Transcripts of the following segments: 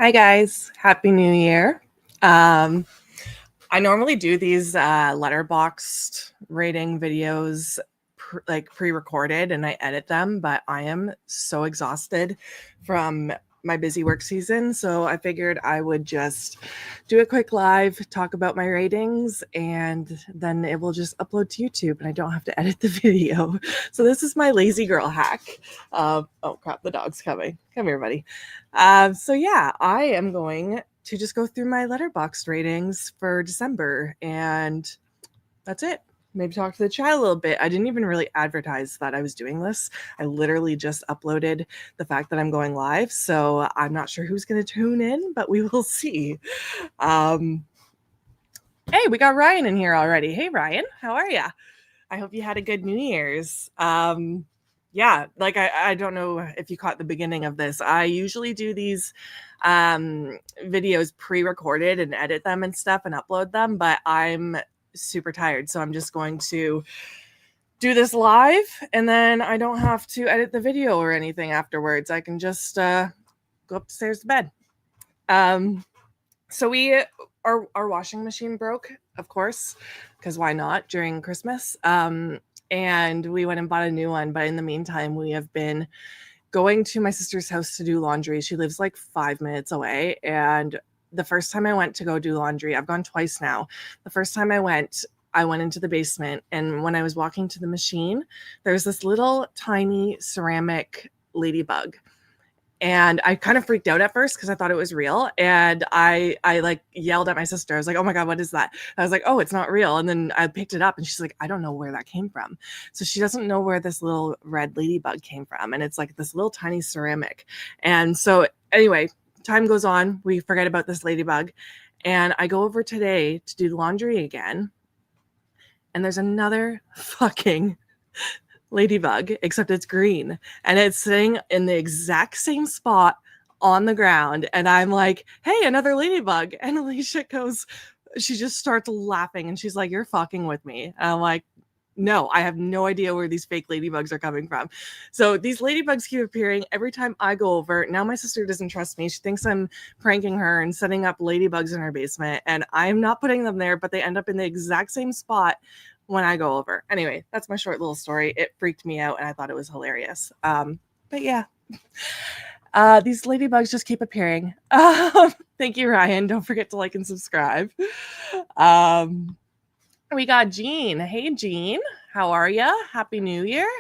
Hi guys, Happy New Year. I normally do these Letterboxd rating videos pre-recorded and I edit them, but I am so exhausted from my busy work season, so I figured I would just do a quick live, talk about my ratings, and then it will just upload to YouTube and I don't have to edit the video. So this is my lazy girl hack. Oh crap, the dog's coming. Come here, buddy. So yeah, I am going to just go through my Letterboxd ratings for December, and that's it. Maybe talk to the chat a little bit. I didn't even really advertise that I was doing this. I literally just uploaded the fact that I'm going live, so I'm not sure who's going to tune in, but we will see. Hey, we got Ryan in here already. Hey, Ryan, how are you? I hope you had a good New Year's. Yeah, like I don't know if you caught the beginning of this. I usually do these videos pre-recorded and edit them and stuff and upload them, but I'm super tired, so I'm just going to do this live, and then I don't have to edit the video or anything afterwards. I can just go upstairs to bed. So our washing machine broke, of course, because why not during Christmas? And we went and bought a new one. But in the meantime, we have been going to my sister's house to do laundry. She lives like 5 minutes away. And the first time I went to go do laundry, I've gone twice now. The first time I went into the basement. And when I was walking to the machine, there's this little tiny ceramic ladybug. And I kind of freaked out at first because I thought it was real. And I like yelled at my sister. I was like, oh my God, what is that? I was like, oh, it's not real. And then I picked it up and she's like, I don't know where that came from. So she doesn't know where this little red ladybug came from. And it's like this little tiny ceramic. And so anyway, time goes on. We forget about this ladybug. And I go over today to do laundry again. And there's another fucking ladybug, except it's green, and it's sitting in the exact same spot on the ground. And I'm like, hey, another ladybug. And Alicia she just starts laughing and she's like, you're fucking with me. And I'm like, no, I have no idea where these fake ladybugs are coming from. So these ladybugs keep appearing every time I go over. Now my sister doesn't trust me. She thinks I'm pranking her and setting up ladybugs in her basement, and I'm not putting them there, but they end up in the exact same spot when I go over. Anyway, that's my short little story. It freaked me out and I thought it was hilarious. But yeah, these ladybugs just keep appearing. Thank you, Ryan. Don't forget to like and subscribe. We got Jean. Hey, Jean. How are you? Happy New Year.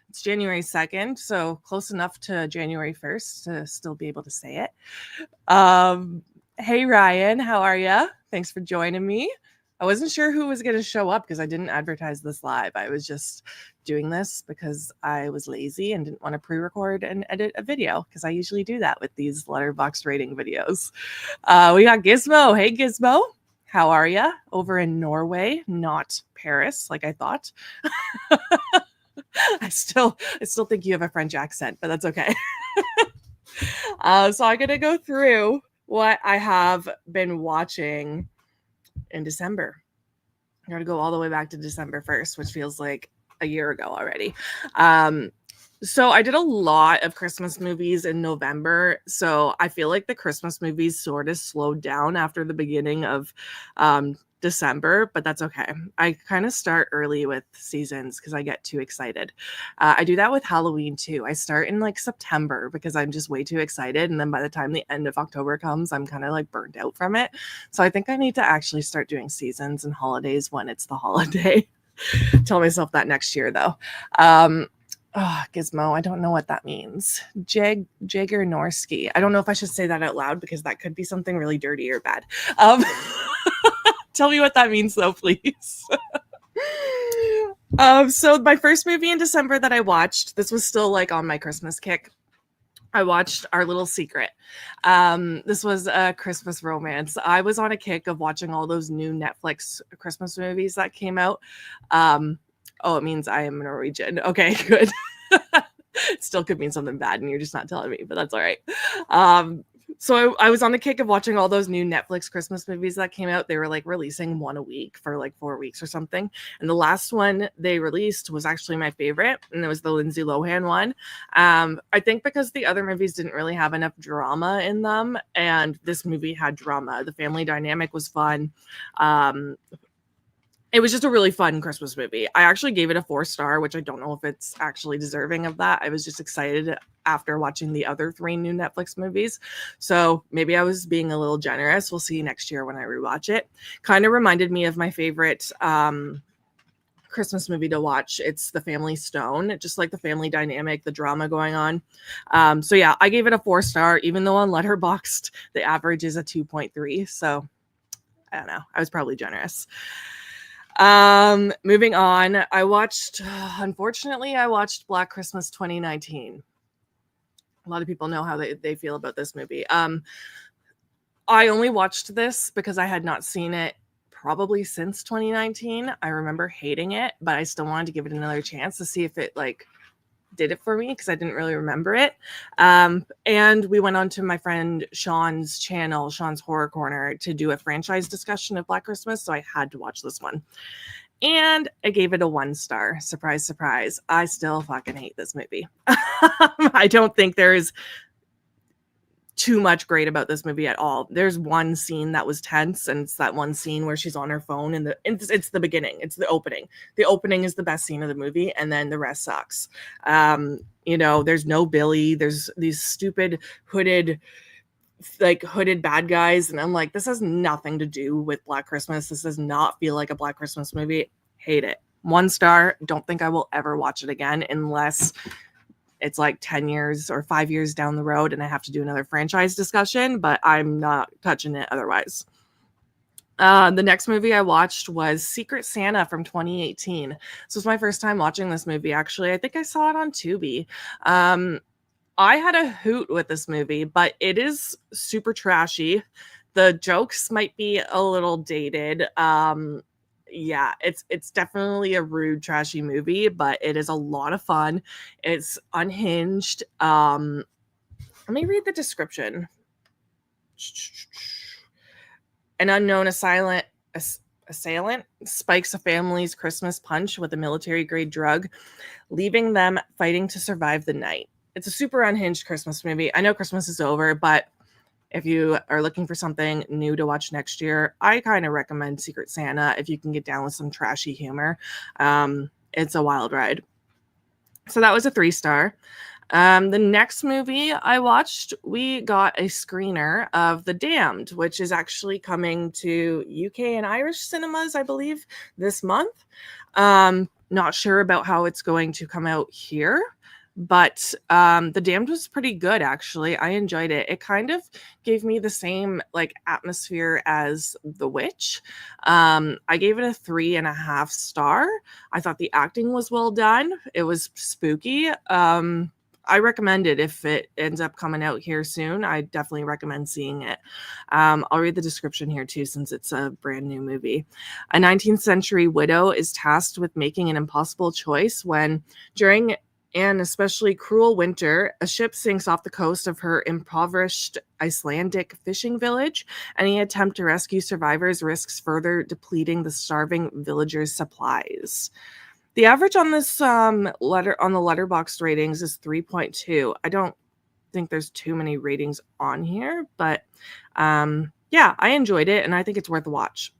It's January 2nd, so close enough to January 1st to still be able to say it. Hey, Ryan. How are you? Thanks for joining me. I wasn't sure who was going to show up because I didn't advertise this live. I was just doing this because I was lazy and didn't want to pre-record and edit a video, because I usually do that with these Letterboxd rating videos. We got Gizmo. Hey, Gizmo. How are you? Over in Norway, not Paris, like I thought. I still think you have a French accent, but that's okay. So I'm going to go through what I have been watching in December. I got to go all the way back to December 1st, which feels like a year ago already. So I did a lot of Christmas movies in November. So I feel like the Christmas movies sort of slowed down after the beginning of December, but that's okay. I kind of start early with seasons because I get too excited. I do that with Halloween too. I start in like September because I'm just way too excited. And then by the time the end of October comes, I'm kind of like burned out from it. So I think I need to actually start doing seasons and holidays when it's the holiday. Tell myself that next year though. Gizmo, I don't know what that means. Jagger Norski. I don't know if I should say that out loud because that could be something really dirty or bad. Tell me what that means though, please. So my first movie in December that I watched, this was still like on my Christmas kick. I watched Our Little Secret. This was a Christmas romance. I was on a kick of watching all those new Netflix Christmas movies that came out. Oh, it means I am Norwegian. Okay, good. It still could mean something bad and you're just not telling me, but that's all right. So I was on the kick of watching all those new Netflix Christmas movies that came out. They were like releasing one a week for like 4 weeks or something. And the last one they released was actually my favorite, and it was the Lindsay Lohan one. I think because the other movies didn't really have enough drama in them, and this movie had drama. The family dynamic was fun. It was just a really fun Christmas movie. I actually gave it a 4-star, which I don't know if it's actually deserving of that. I was just excited after watching the other 3 new Netflix movies. So maybe I was being a little generous. We'll see next year when I rewatch it. Kind of reminded me of my favorite Christmas movie to watch. It's The Family Stone. Just like the family dynamic, the drama going on. So yeah, I gave it a 4-star, even though on Letterboxd the average is a 2.3. So I don't know. I was probably generous. Moving on, unfortunately, I watched Black Christmas 2019. A lot of people know how they feel about this movie. I only watched this because I had not seen it probably since 2019. I remember hating it, but I still wanted to give it another chance to see if it like did it for me, because I didn't really remember it. And we went on to my friend Sean's channel, Sean's Horror Corner, to do a franchise discussion of Black Christmas. So I had to watch this one. And I gave it a 1-star. Surprise, surprise. I still fucking hate this movie. I don't think there's too much great about this movie at all. There's one scene that was tense, and it's that one scene where she's on her phone, and it's the beginning. It's the opening. The opening is the best scene of the movie, and then the rest sucks. There's no Billy. There's these stupid hooded bad guys, and I'm like, this has nothing to do with Black Christmas. This does not feel like a Black Christmas movie. Hate it. 1 star. Don't think I will ever watch it again unless it's like 10 years or 5 years down the road and I have to do another franchise discussion, but I'm not touching it otherwise. The next movie I watched was Secret Santa from 2018. This was my first time watching this movie, actually. I think I saw it on Tubi. I had a hoot with this movie, but it is super trashy. The jokes might be a little dated. Yeah, it's definitely a rude, trashy movie, but it is a lot of fun. It's unhinged. Let me read the description. An unknown assailant spikes a family's Christmas punch with a military-grade drug, leaving them fighting to survive the night. It's a super unhinged Christmas movie. I know Christmas is over, but if you are looking for something new to watch next year, I kind of recommend Secret Santa if you can get down with some trashy humor. It's a wild ride. So that was a 3-star. The next movie I watched, we got a screener of The Damned, which is actually coming to UK and Irish cinemas, I believe, this month. Not sure about how it's going to come out here. But The Damned was pretty good, actually. I enjoyed it. It kind of gave me the same like atmosphere as The Witch. I gave it a 3.5 star. I thought the acting was well done. It was spooky. I recommend it if it ends up coming out here soon. I definitely recommend seeing it. I'll read the description here too, since it's a brand new movie. A 19th century widow is tasked with making an impossible choice when, during an especially cruel winter, a ship sinks off the coast of her impoverished Icelandic fishing village. Any attempt to rescue survivors risks further depleting the starving villagers' supplies. The average on this on the Letterboxd ratings is 3.2. I don't think there's too many ratings on here, but yeah, I enjoyed it, and I think it's worth a watch.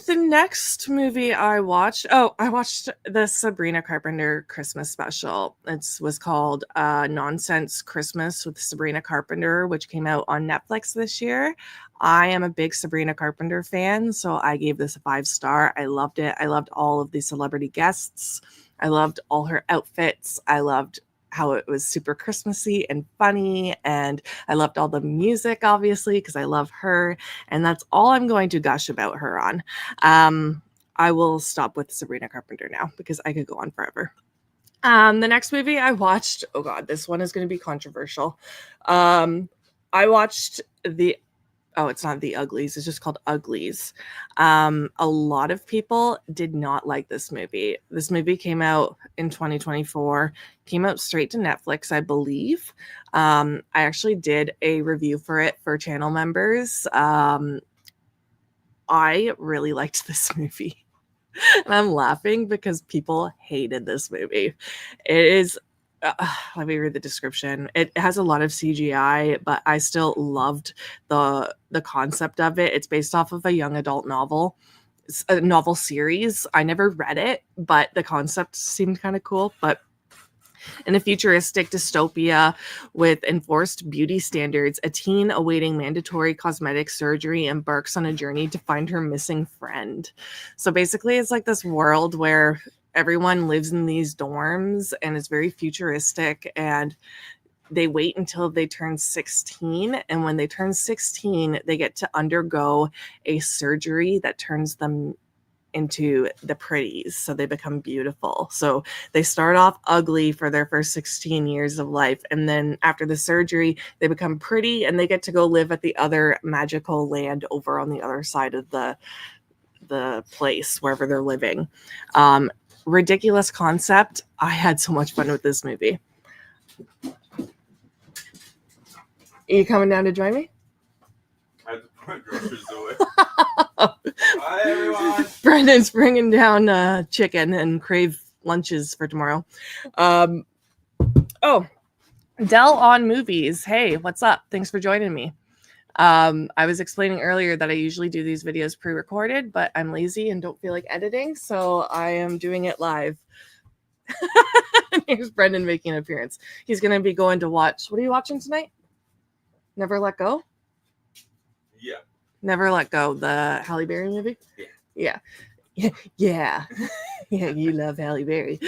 The next movie I watched the Sabrina Carpenter Christmas special. It was called Nonsense Christmas with Sabrina Carpenter, which came out on Netflix this year. I am a big Sabrina Carpenter fan, so I gave this a 5-star. I loved it. I loved all of the celebrity guests. I loved all her outfits. I loved how it was super Christmassy and funny, and I loved all the music, obviously, because I love her, and that's all I'm going to gush about her on. I will stop with Sabrina Carpenter now, because I could go on forever. The next movie I watched, oh god, this one is going to be controversial. I watched Oh, it's not The Uglies. It's just called Uglies. A lot of people did not like this movie. This movie came out in 2024, came out straight to Netflix, I believe. I actually did a review for it for channel members. I really liked this movie. And I'm laughing because people hated this movie. It is, let me read the description. It has a lot of CGI, but I still loved the concept of it. It's based off of a young adult novel. It's a novel series. I never read it, but the concept seemed kind of cool. But in a futuristic dystopia with enforced beauty standards, a teen awaiting mandatory cosmetic surgery embarks on a journey to find her missing friend. So basically, it's like this world where everyone lives in these dorms and it's very futuristic, and they wait until they turn 16. And when they turn 16, they get to undergo a surgery that turns them into the pretties, so they become beautiful. So they start off ugly for their first 16 years of life, and then after the surgery they become pretty and they get to go live at the other magical land over on the other side of the place wherever they're living. Ridiculous concept. I had so much fun with this movie. Are you coming down to join me? I had to put groceries away. Hi, everyone. Brendan's bringing down chicken and Crave lunches for tomorrow. Oh, Dell on Movies. Hey, what's up? Thanks for joining me. I was explaining earlier that I usually do these videos pre-recorded, but I'm lazy and don't feel like editing, so I am doing it live. Here's Brendan making an appearance. He's going to be going to watch. What are you watching tonight? Never Let Go? Yeah. Never Let Go, the Halle Berry movie? Yeah. Yeah. Yeah, you love Halle Berry.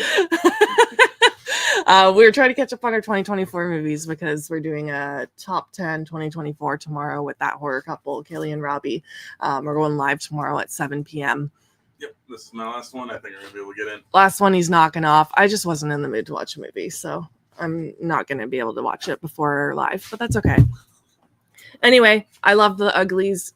We're trying to catch up on our 2024 movies because we're doing a top 10 2024 tomorrow with that horror couple, Kelly and Robbie. We're going live tomorrow at 7 p.m. Yep, this is my last one. I think I'm going to be able to get in. Last one he's knocking off. I just wasn't in the mood to watch a movie, so I'm not going to be able to watch it before live, but that's okay. Anyway, I love the Uglies,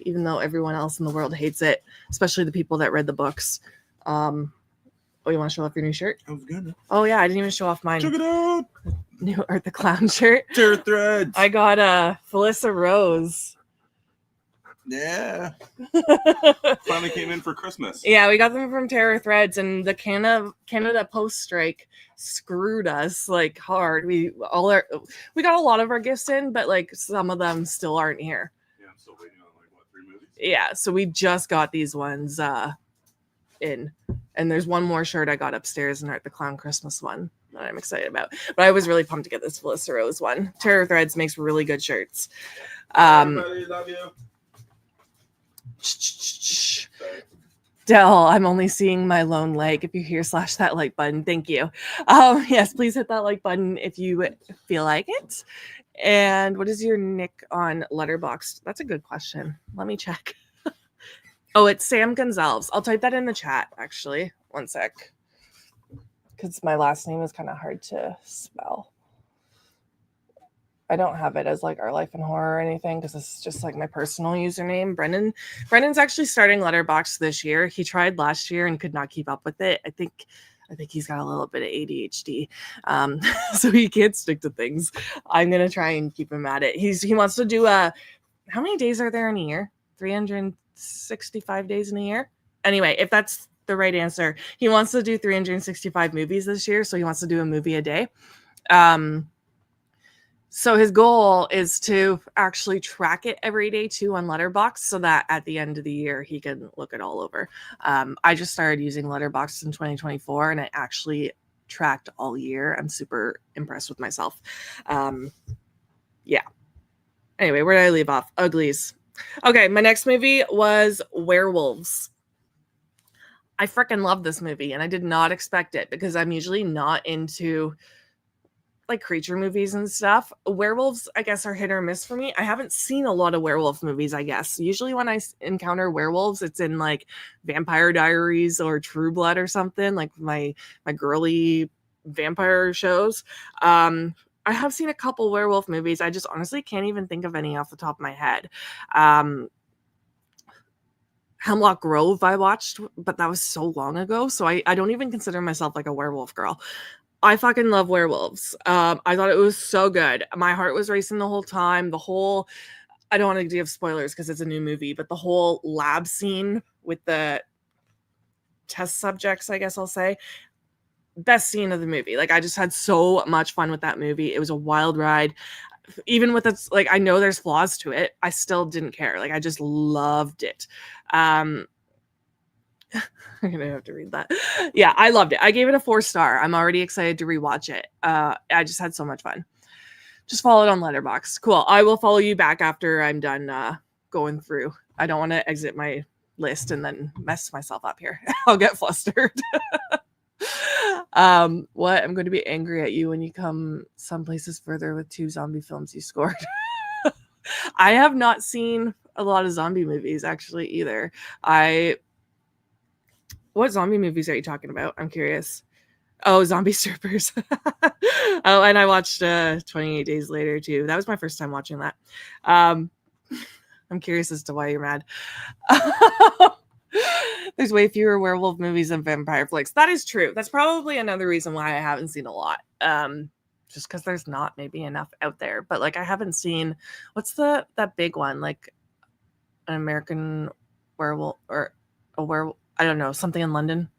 even though everyone else in the world hates it, especially the people that read the books. Oh, you want to show off your new shirt? I was gonna. Oh, yeah, I didn't even show off mine. Check it out. New Art the Clown shirt. Terror Threads. I got a Felissa Rose. Yeah. Finally came in for Christmas. Yeah, we got them from Terror Threads, and the Canada Post strike screwed us like hard. We got a lot of our gifts in, but like some of them still aren't here. Yeah, I'm still waiting on 3 movies. Yeah, so we just got these ones in, and there's one more shirt I got upstairs, an Art the Clown Christmas one that I'm excited about. But I was really pumped to get this Felissa Rose one. Terror Threads makes really good shirts. Everybody, love you. Dell, I'm only seeing my lone like. If you hear / that like button, thank you. Yes, please hit that like button if you feel like it. And what is your nick on Letterboxd? That's a good question. Let me check. Oh, it's Sam Gonzalez. I'll type that in the chat, actually. One sec. Because my last name is kind of hard to spell. I don't have it as like Our Life in Horror or anything because it's just like my personal username. Brendan's actually starting Letterboxd this year. He tried last year and could not keep up with it. I think he's got a little bit of ADHD, so he can't stick to things. I'm gonna try and keep him at it. He wants to do how many days are there in a year? 365 days in a year. Anyway, if that's the right answer, he wants to do 365 movies this year. So he wants to do a movie a day. So his goal is to actually track it every day too on Letterboxd so that at the end of the year, he can look it all over. I just started using Letterboxd in 2024 and I actually tracked all year. I'm super impressed with myself. Yeah. Anyway, where did I leave off? Uglies. Okay, my next movie was Werewolves. I freaking love this movie and I did not expect it because I'm usually not into like creature movies and stuff. Werewolves, I guess, are hit or miss for me. I haven't seen a lot of werewolf movies, I guess. Usually when I encounter werewolves, it's in like Vampire Diaries or True Blood or something, like my girly vampire shows. I have seen a couple werewolf movies. I just honestly can't even think of any off the top of my head. Hemlock Grove I watched, but that was so long ago. So I don't even consider myself like a werewolf girl. I fucking love werewolves. I thought it was so good. My heart was racing the whole time. I don't want to give spoilers because it's a new movie, but the whole lab scene with the test subjects, I guess I'll say, best scene of the movie. Like, I just had so much fun with that movie. It was a wild ride. Even with its, like, I know there's flaws to it, I still didn't care. Like, I just loved it. I'm gonna have to read that. Yeah, I loved it. I gave it a 4-star. I'm already excited to rewatch it. I just had so much fun. Just follow it on Letterboxd. Cool. I will follow you back after I'm done going through. I don't want to exit my list and then mess myself up here. I'll get flustered. What? I'm going to be angry at you when you come some places further with 2 zombie films you scored. I have not seen a lot of zombie movies actually either. What zombie movies are you talking about? I'm curious. Oh, Zombie Strippers. Oh, and I watched 28 Days Later too. That was my first time watching that. I'm curious as to why you're mad. There's way fewer werewolf movies than vampire flicks. That is true. That's probably another reason why I haven't seen a lot. Just because there's not maybe enough out there. But like, I haven't seen, what's that big one? Like an American werewolf or a werewolf. I don't know, something in London.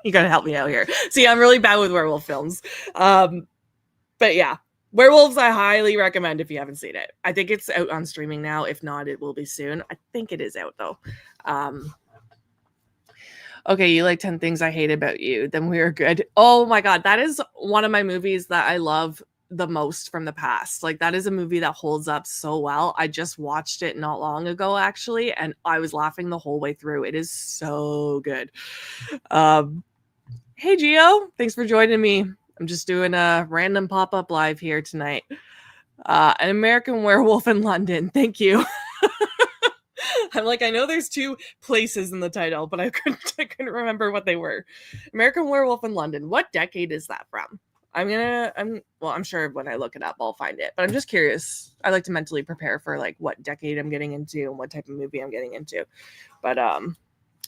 You gotta help me out here. See, I'm really bad with werewolf films. But yeah, Werewolves I highly recommend if you haven't seen it. I think it's out on streaming now. If not, it will be soon. I think it is out though. Okay, you like 10 Things I Hate About You. Then we are good. Oh my God, that is one of my movies that I love the most from the past. Like, that is a movie that holds up so well. I just watched it not long ago actually, and I was laughing the whole way through. It is so good. Hey Gio, thanks for joining me. I'm just doing a random pop-up live here tonight. An American Werewolf in London. Thank you. I'm like, I know there's 2 places in the title, but I couldn't remember what they were. American Werewolf in London. What decade is that from? I'm sure when I look it up, I'll find it, but I'm just curious. I like to mentally prepare for like what decade I'm getting into and what type of movie I'm getting into. But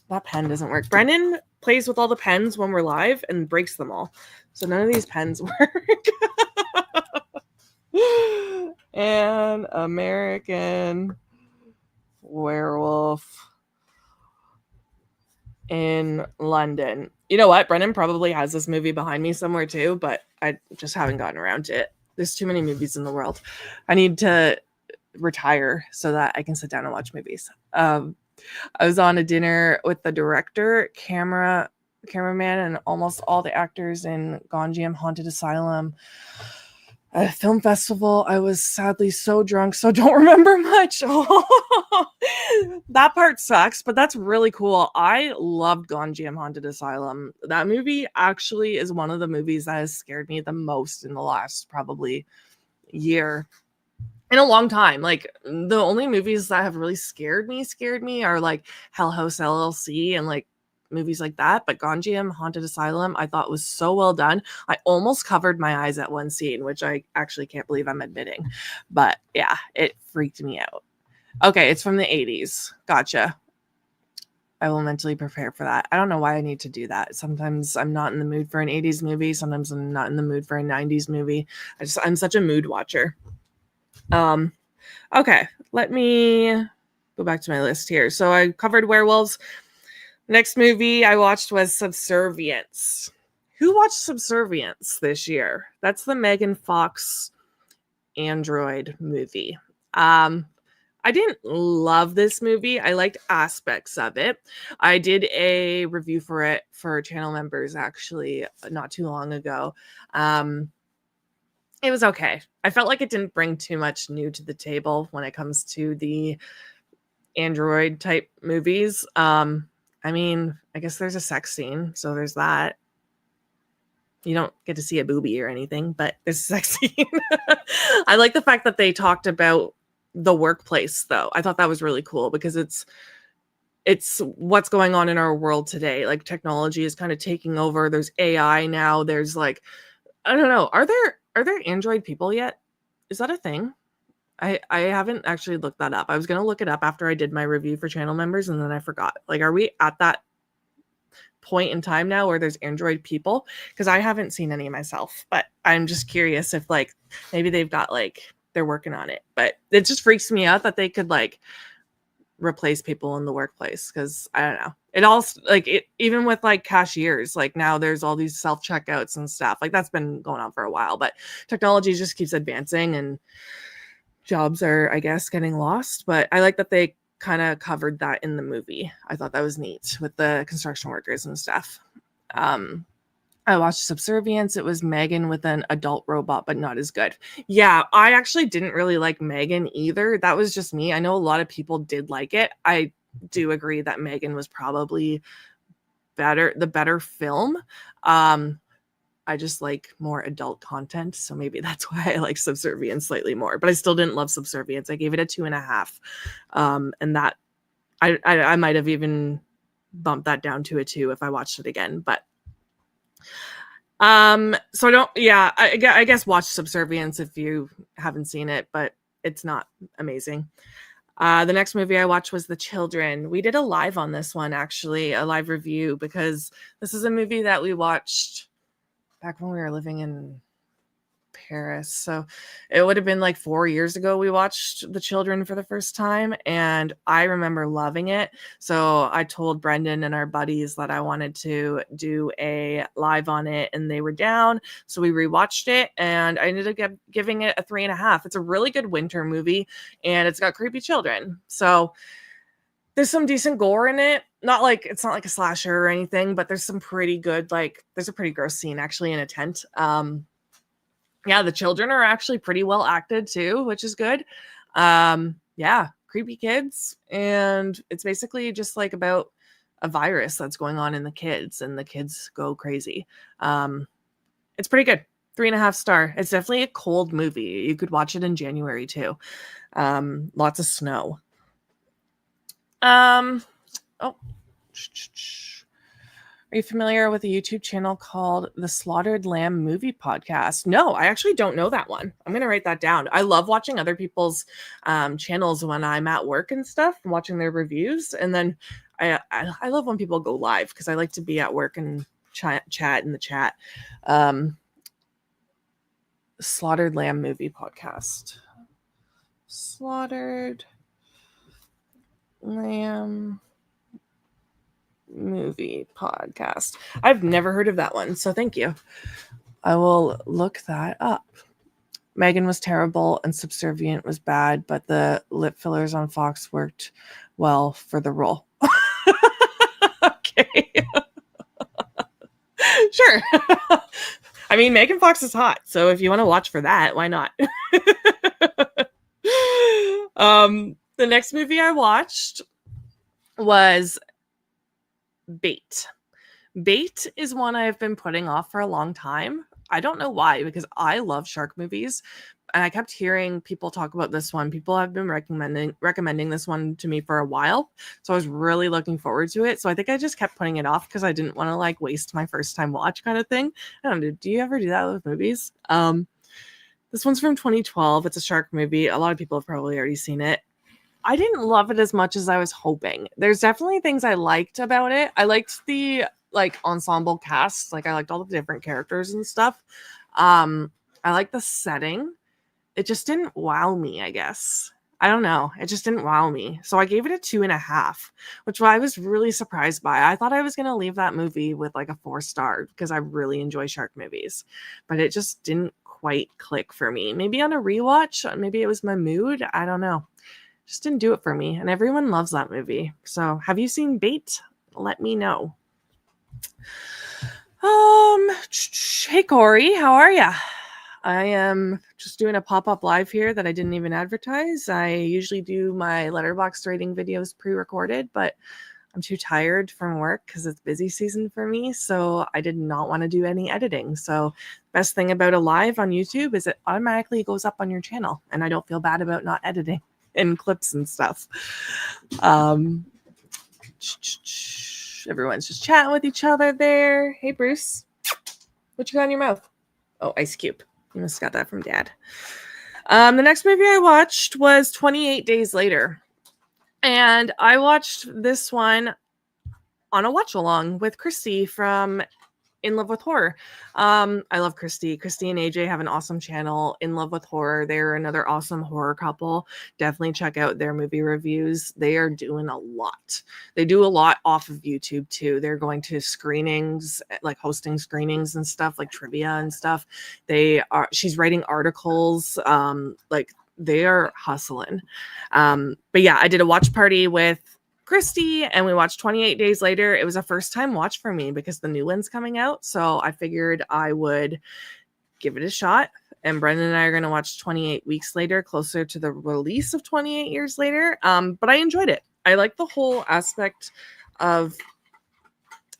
that pen doesn't work. Brendan plays with all the pens when we're live and breaks them all. So none of these pens work. An American Werewolf in London. You know what? Brendan probably has this movie behind me somewhere too, but I just haven't gotten around to it. There's too many movies in the world. I need to retire so that I can sit down and watch movies. I was on a dinner with the director, cameraman, and almost all the actors in Gonjiam Haunted Asylum. At a film festival, I was sadly so drunk, so don't remember much. That part sucks, but that's really cool. I loved Gonjiam Haunted Asylum. That movie actually is one of the movies that has scared me the most in the last probably year. In a long time. Like, the only movies that have really scared me are like Hell House LLC and like movies like that. But Gonjiam Haunted Asylum I thought was so well done. I almost covered my eyes at one scene, which I actually can't believe I'm admitting. But yeah, it freaked me out. Okay, it's from the 80s. Gotcha. I will mentally prepare for that. I don't know why I need to do that. Sometimes I'm not in the mood for an 80s movie. Sometimes I'm not in the mood for a 90s movie. I'm such a mood watcher. Okay, let me go back to my list here. So I covered werewolves. Next movie I watched was Subservience. Who watched Subservience this year? That's the Megan Fox android movie. I didn't love this movie. I liked aspects of it. I did a review for it for channel members actually not too long ago. It was okay. I felt like it didn't bring too much new to the table when it comes to the android type movies. I mean, I guess there's a sex scene, so there's that. You don't get to see a boobie or anything, but there's a sex scene. I like the fact that they talked about the workplace, though. I thought that was really cool because it's what's going on in our world today. Like, technology is kind of taking over. There's AI now. There's like, I don't know. Are there Are there Android people yet? Is that a thing? I haven't actually looked that up. I was gonna look it up after I did my review for channel members, and then I forgot. Like, are we at that point in time now where there's Android people? Because I haven't seen any myself, but I'm just curious if like maybe they've got like they're working on it. But it just freaks me out that they could like replace people in the workplace, because I don't know. It all like it even with like cashiers, like now there's all these self checkouts and stuff. Like that's been going on for a while, but technology just keeps advancing and jobs are, I guess, getting lost. But I like that they kind of covered that in the movie. I thought that was neat with the construction workers and stuff. I watched Subservience. It was Megan with an adult robot, but not as good. Yeah, I actually didn't really like Megan either. That was just me. I know a lot of people did like it. I do agree that Megan was probably the better film. I just like more adult content, so maybe that's why I like Subservience slightly more. But I still didn't love Subservience. I gave it a 2.5, and that I might have even bumped that down to a 2 if I watched it again. But so I don't. Yeah, I guess watch Subservience if you haven't seen it, but it's not amazing. The next movie I watched was The Children. We did a live on this one, actually, a live review, because this is a movie that we watched back when we were living in Paris. So it would have been like 4 years ago we watched The Children for the first time, and I remember loving it. So I told Brendan and our buddies that I wanted to do a live on it, and they were down. So we rewatched it, and I ended up giving it a 3.5. It's a really good winter movie, and it's got creepy children. So there's some decent gore in it. It's not like a slasher or anything, but there's some pretty good, like there's a pretty gross scene actually in a tent. Yeah, the children are actually pretty well acted too, which is good. Yeah, creepy kids, and it's basically just like about a virus that's going on in the kids, and the kids go crazy. It's pretty good. 3.5 star. It's definitely a cold movie. You could watch it in January too. Lots of snow. Oh, are you familiar with a YouTube channel called the Slaughtered Lamb Movie Podcast? No, I actually don't know that one. I'm going to write that down. I love watching other people's channels when I'm at work and stuff, and watching their reviews. And then I love when people go live, because I like to be at work and chat in the chat. Slaughtered Lamb Movie Podcast. Slaughtered Lamb Movie Podcast. I've never heard of that one, so thank you. I will look that up. Megan was terrible and Subservient was bad, but the lip fillers on Fox worked well for the role. Okay. Sure. I mean, Megan Fox is hot, so if you want to watch for that, why not? The next movie I watched was Bait. Bait is one I've been putting off for a long time. I don't know why, because I love shark movies, and I kept hearing people talk about this one. People have been recommending this one to me for a while, so I was really looking forward to it. So I think I just kept putting it off because I didn't want to like waste my first time watch kind of thing. I don't know. Do you ever do that with movies? This one's from 2012. It's a shark movie. A lot of people have probably already seen it. I didn't love it as much as I was hoping. There's definitely things I liked about it. I liked the like ensemble cast. Like I liked all the different characters and stuff. I like the setting. It just didn't wow me, I guess. I don't know. It just didn't wow me. So I gave it a 2.5, which I was really surprised by. I thought I was going to leave that movie with like a 4 star, because I really enjoy shark movies, but it just didn't quite click for me. Maybe on a rewatch, maybe it was my mood. I don't know. Just didn't do it for me. And everyone loves that movie. So have you seen Bait? Let me know. Hey Corey, how are ya? I am just doing a pop-up live here that I didn't even advertise. I usually do my Letterboxd rating videos pre-recorded, but I'm too tired from work because it's busy season for me. So I did not want to do any editing. So best thing about a live on YouTube is it automatically goes up on your channel, and I don't feel bad about not editing in clips and stuff. Everyone's just chatting with each other there. Hey Bruce, what you got in your mouth? Oh, ice cube. You must have got that from Dad. The next movie I watched was 28 Days Later. And I watched this one on a watch along with Christy from In Love with Horror. I love Christy. Christy and AJ have an awesome channel, In Love with Horror. They're another awesome horror couple. Definitely check out their movie reviews. They are doing a lot. They do a lot off of YouTube too. They're going to screenings, like hosting screenings and stuff, like trivia and stuff. She's writing articles, like they are hustling. But yeah, I did a watch party with Christy and we watched 28 Days Later. It was a first time watch for me because the new one's coming out. So I figured I would give it a shot. And Brendan and I are going to watch 28 Weeks Later, closer to the release of 28 Years Later. But I enjoyed it. I like the whole aspect of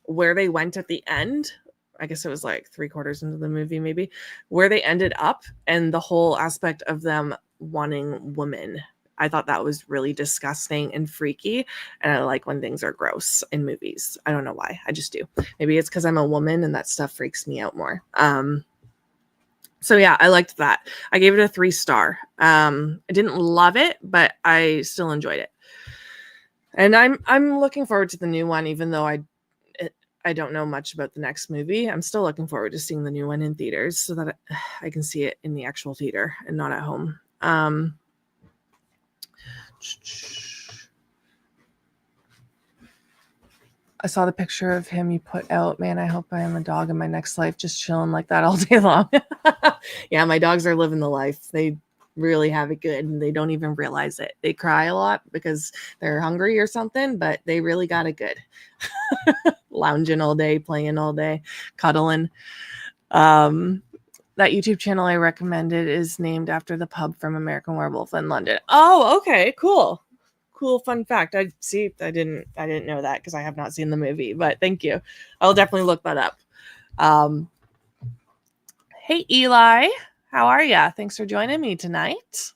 where they went at the end. I guess it was like 3/4 into the movie, maybe, where they ended up and the whole aspect of them wanting women. I thought that was really disgusting and freaky. And I like when things are gross in movies. I don't know why. I just do. Maybe it's because I'm a woman and that stuff freaks me out more. So yeah, I liked that. I gave it a 3-star. I didn't love it, but I still enjoyed it. And I'm looking forward to the new one, even though I don't know much about the next movie. I'm still looking forward to seeing the new one in theaters so that I can see it in the actual theater and not at home. I saw the picture of him you put out. Man, I hope I am a dog in my next life, just chilling like that all day long. Yeah, my dogs are living the life. They really have it good and they don't even realize it. They cry a lot because they're hungry or something, but they really got it good. Lounging all day, playing all day, cuddling. That YouTube channel I recommended is named after the pub from American Werewolf in London. Oh, okay, cool. Cool fun fact. I didn't know that because I have not seen the movie, but thank you. I'll definitely look that up. Hey Eli, how are ya? Thanks for joining me tonight.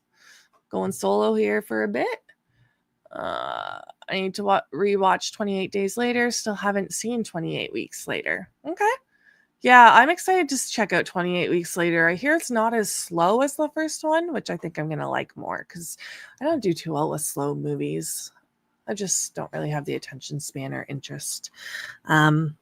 Going solo here for a bit. I need to rewatch 28 Days Later. Still haven't seen 28 Weeks Later. Okay. Yeah, I'm excited to check out 28 Weeks Later. I hear it's not as slow as the first one, which I think I'm going to like more because I don't do too well with slow movies. I just don't really have the attention span or interest. The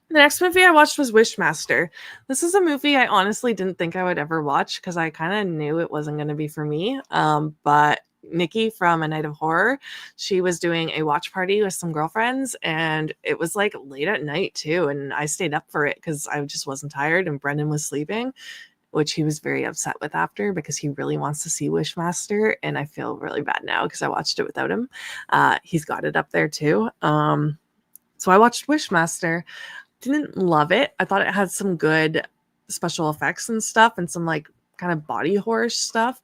next movie I watched was Wishmaster. This is a movie I honestly didn't think I would ever watch because I kind of knew it wasn't going to be for me. But Nikki from A Night of Horror, she was doing a watch party with some girlfriends and it was like late at night too, and I stayed up for it because I just wasn't tired and Brendan was sleeping, which he was very upset with after because he really wants to see Wishmaster and I feel really bad now because I watched it without him. He's got it up there too. So I watched Wishmaster. Didn't love it. I thought it had some good special effects and stuff and some like kind of body horror stuff.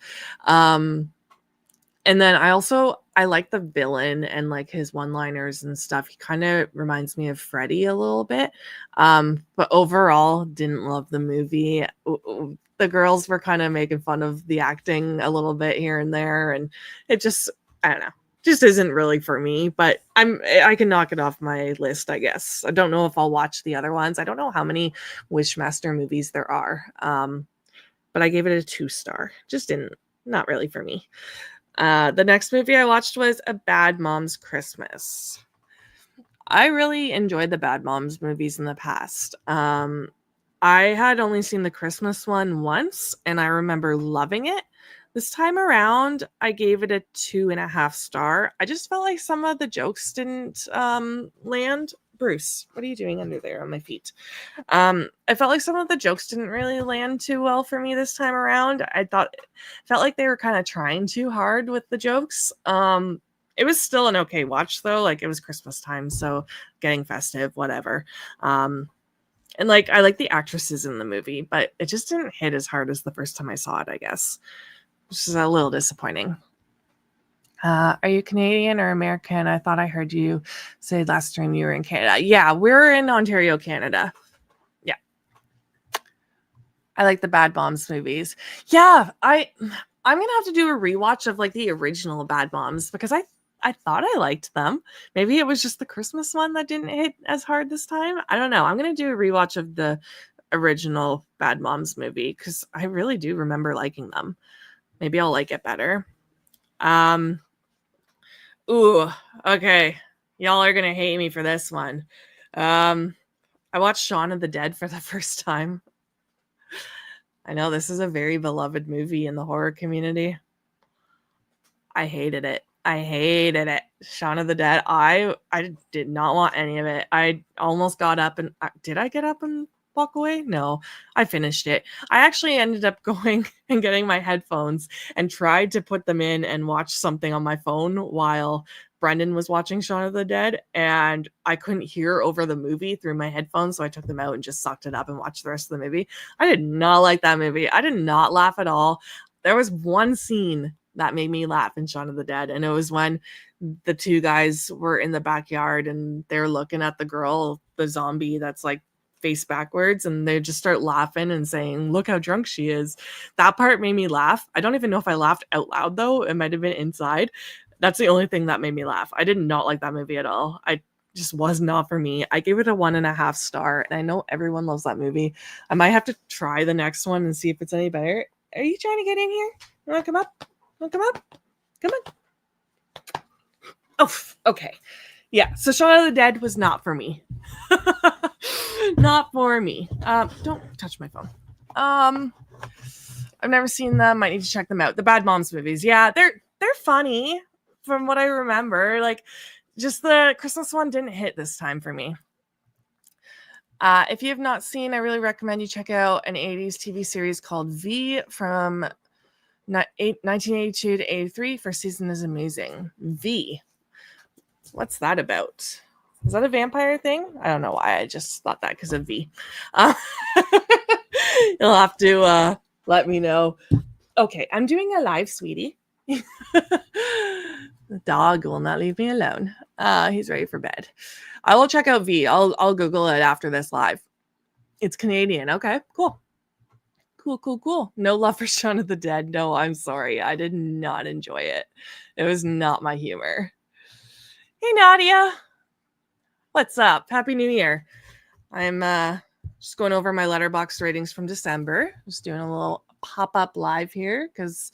And then I like the villain and like his one-liners and stuff. He kind of reminds me of Freddy a little bit. But overall, didn't love the movie. The girls were kind of making fun of the acting a little bit here and there. And it just, I don't know, just isn't really for me. But I can knock it off my list, I guess. I don't know if I'll watch the other ones. I don't know how many Wishmaster movies there are. But I gave it a 2-star. Just not really for me. The next movie I watched was A Bad Mom's Christmas. I really enjoyed the Bad Moms movies in the past. I had only seen the Christmas one once, and I remember loving it. This time around, I gave it a 2.5 star. I just felt like some of the jokes didn't land. Bruce, what are you doing under there on my feet? I felt like some of the jokes didn't really land too well for me this time around. Felt like they were kind of trying too hard with the jokes. It was still an okay watch though. Like it was Christmas time, so getting festive, whatever. And like I like the actresses in the movie, but it just didn't hit as hard as the first time I saw it, I guess. Which is a little disappointing. Are you Canadian or American? I thought I heard you say last time you were in Canada. Yeah, we're in Ontario, Canada. Yeah. I like the Bad Moms movies. Yeah, I'm going to have to do a rewatch of like the original Bad Moms because I thought I liked them. Maybe it was just the Christmas one that didn't hit as hard this time. I don't know. I'm going to do a rewatch of the original Bad Moms movie because I really do remember liking them. Maybe I'll like it better. Ooh, okay. Y'all are gonna hate me for this one. I watched Shaun of the Dead for the first time. I know this is a very beloved movie in the horror community. I hated it. I hated it. Shaun of the Dead. I did not want any of it. I almost got up and did I get up and walk away? No, I finished it. I actually ended up going and getting my headphones and tried to put them in and watch something on my phone while Brendan was watching Shaun of the Dead, and I couldn't hear over the movie through my headphones, so I took them out and just sucked it up and watched the rest of the movie. I did not like that movie. I did not laugh at all. There was one scene that made me laugh in Shaun of the Dead, and it was when the two guys were in the backyard and they're looking at the girl, the zombie that's like face backwards, and they just start laughing and saying, "Look how drunk she is." That part made me laugh. I don't even know if I laughed out loud though. It might have been inside. That's the only thing that made me laugh. I did not like that movie at all. I just was not for me. I gave it a 1.5 star, and I know everyone loves that movie. I might have to try the next one and see if it's any better. Are you trying to get in here? You want to come up? Want to come up? Come on. Oh, okay. Yeah, so Shaun of the Dead was not for me. Not for me. Don't touch my phone. I've never seen them. Might need to check them out. The Bad Moms movies. Yeah, they're funny from what I remember. Like, just the Christmas one didn't hit this time for me. If you have not seen, I really recommend you check out an 80s TV series called V from 1982 to 83. First season is amazing. V. What's that about? Is that a vampire thing? I don't know why I just thought that because of V. You'll have to let me know. Okay, I'm doing a live, sweetie. The dog will not leave me alone. He's ready for bed. I will check out V. I'll Google it after this live. It's Canadian. Okay, cool. Cool. No love for Shaun of the Dead. No, I'm sorry. I did not enjoy it. It was not my humor. Hey, Nadia. What's up? Happy New Year. I'm just going over my Letterboxd ratings from December. Just doing a little pop-up live here because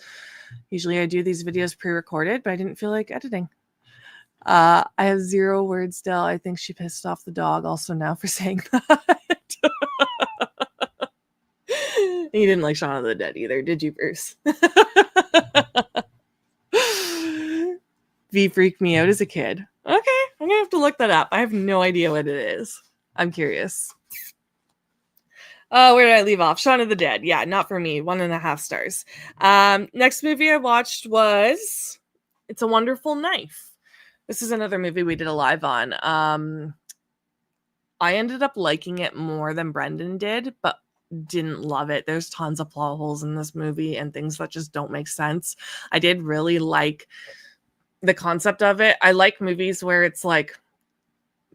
usually I do these videos pre-recorded, but I didn't feel like editing. I have 0 words still. I think she pissed off the dog also now for saying that. You didn't like Shaun of the Dead either, did you, Bruce? V freaked me out as a kid. Okay, I'm gonna have to look that up. I have no idea what it is. I'm curious. Where did I leave off? Shaun of the Dead. Yeah, not for me. 1.5 stars. Next movie I watched was It's a Wonderful Knife. This is another movie we did a live on. I ended up liking it more than Brendan did, but didn't love it. There's tons of plot holes in this movie and things that just don't make sense. I did really like the concept of it. I like movies where it's like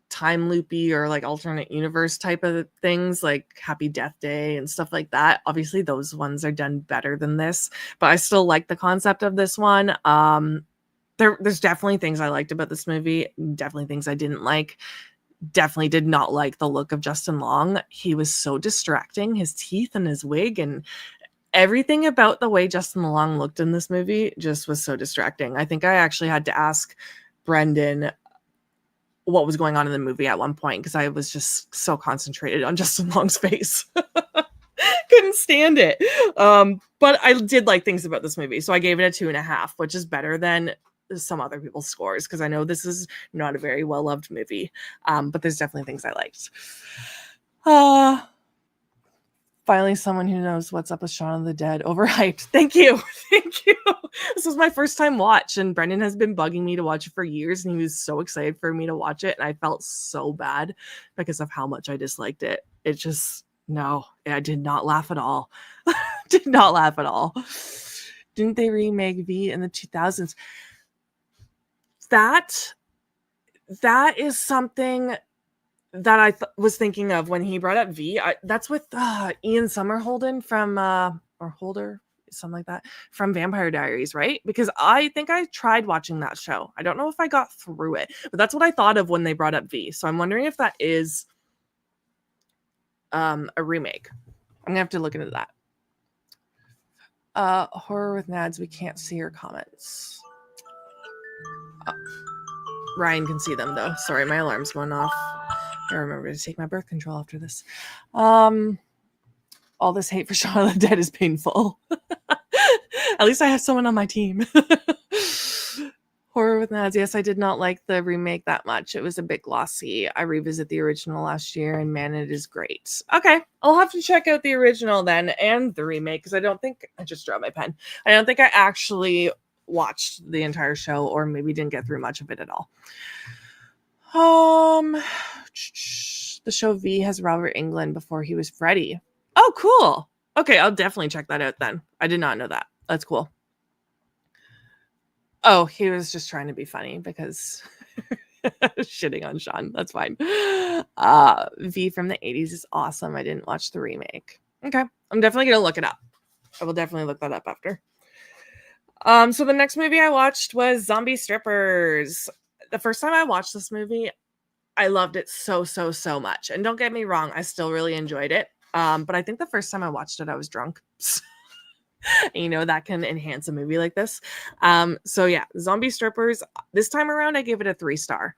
time loopy or like alternate universe type of things, like Happy Death Day and stuff like that. Obviously those ones are done better than this, but I still like the concept of this one. There's definitely things I liked about this movie, definitely things I didn't like. Definitely did not like the look of Justin Long. He was so distracting, his teeth and his wig and everything about the way Justin Long looked in this movie just was so distracting. I think I actually had to ask Brendan what was going on in the movie at one point because I was just so concentrated on Justin Long's face. Couldn't stand it. But I did like things about this movie, so I gave it a 2.5, which is better than some other people's scores because I know this is not a very well-loved movie, but there's definitely things I liked. Finally, someone who knows what's up with Shaun of the Dead. Overhyped. Thank you. This was my first time watch, and Brendan has been bugging me to watch it for years, and he was so excited for me to watch it, and I felt so bad because of how much I disliked it. It just, no, I did not laugh at all. Did not laugh at all. Didn't they remake V in the 2000s? That is something that I was thinking of when he brought up V. That's with Ian Somerhalder from or Holder, something like that, from Vampire Diaries, right? Because I think I tried watching that show. I don't know if I got through it, but that's what I thought of when they brought up V. So I'm wondering if that is a remake. I'm gonna have to look into that. Horror with Nads, we can't see your comments. Ryan can see them though. Sorry, my alarm's going off. I remember to take my birth control after this. All this hate for Shaun of the Dead is painful. At least I have someone on my team. Horror with Nads. Yes, I did not like the remake that much. It was a bit glossy. I revisited the original last year, and man, it is great. Okay, I'll have to check out the original then and the remake, because I don't think I just dropped my pen. I don't think I actually watched the entire show, or maybe didn't get through much of it at all. The show V has Robert Englund before he was Freddy. Oh, cool. Okay, I'll definitely check that out then. I did not know that. That's cool. Oh, he was just trying to be funny because shitting on Sean. That's fine. V from the 80s is awesome. I didn't watch the remake. Okay, I'm definitely going to look it up. I will definitely look that up after. So the next movie I watched was Zombie Strippers. The first time I watched this movie, I loved it so much. And don't get me wrong, I still really enjoyed it. But I think the first time I watched it, I was drunk. You know, that can enhance a movie like this. So yeah, Zombie Strippers. This time around, I gave it a 3-star.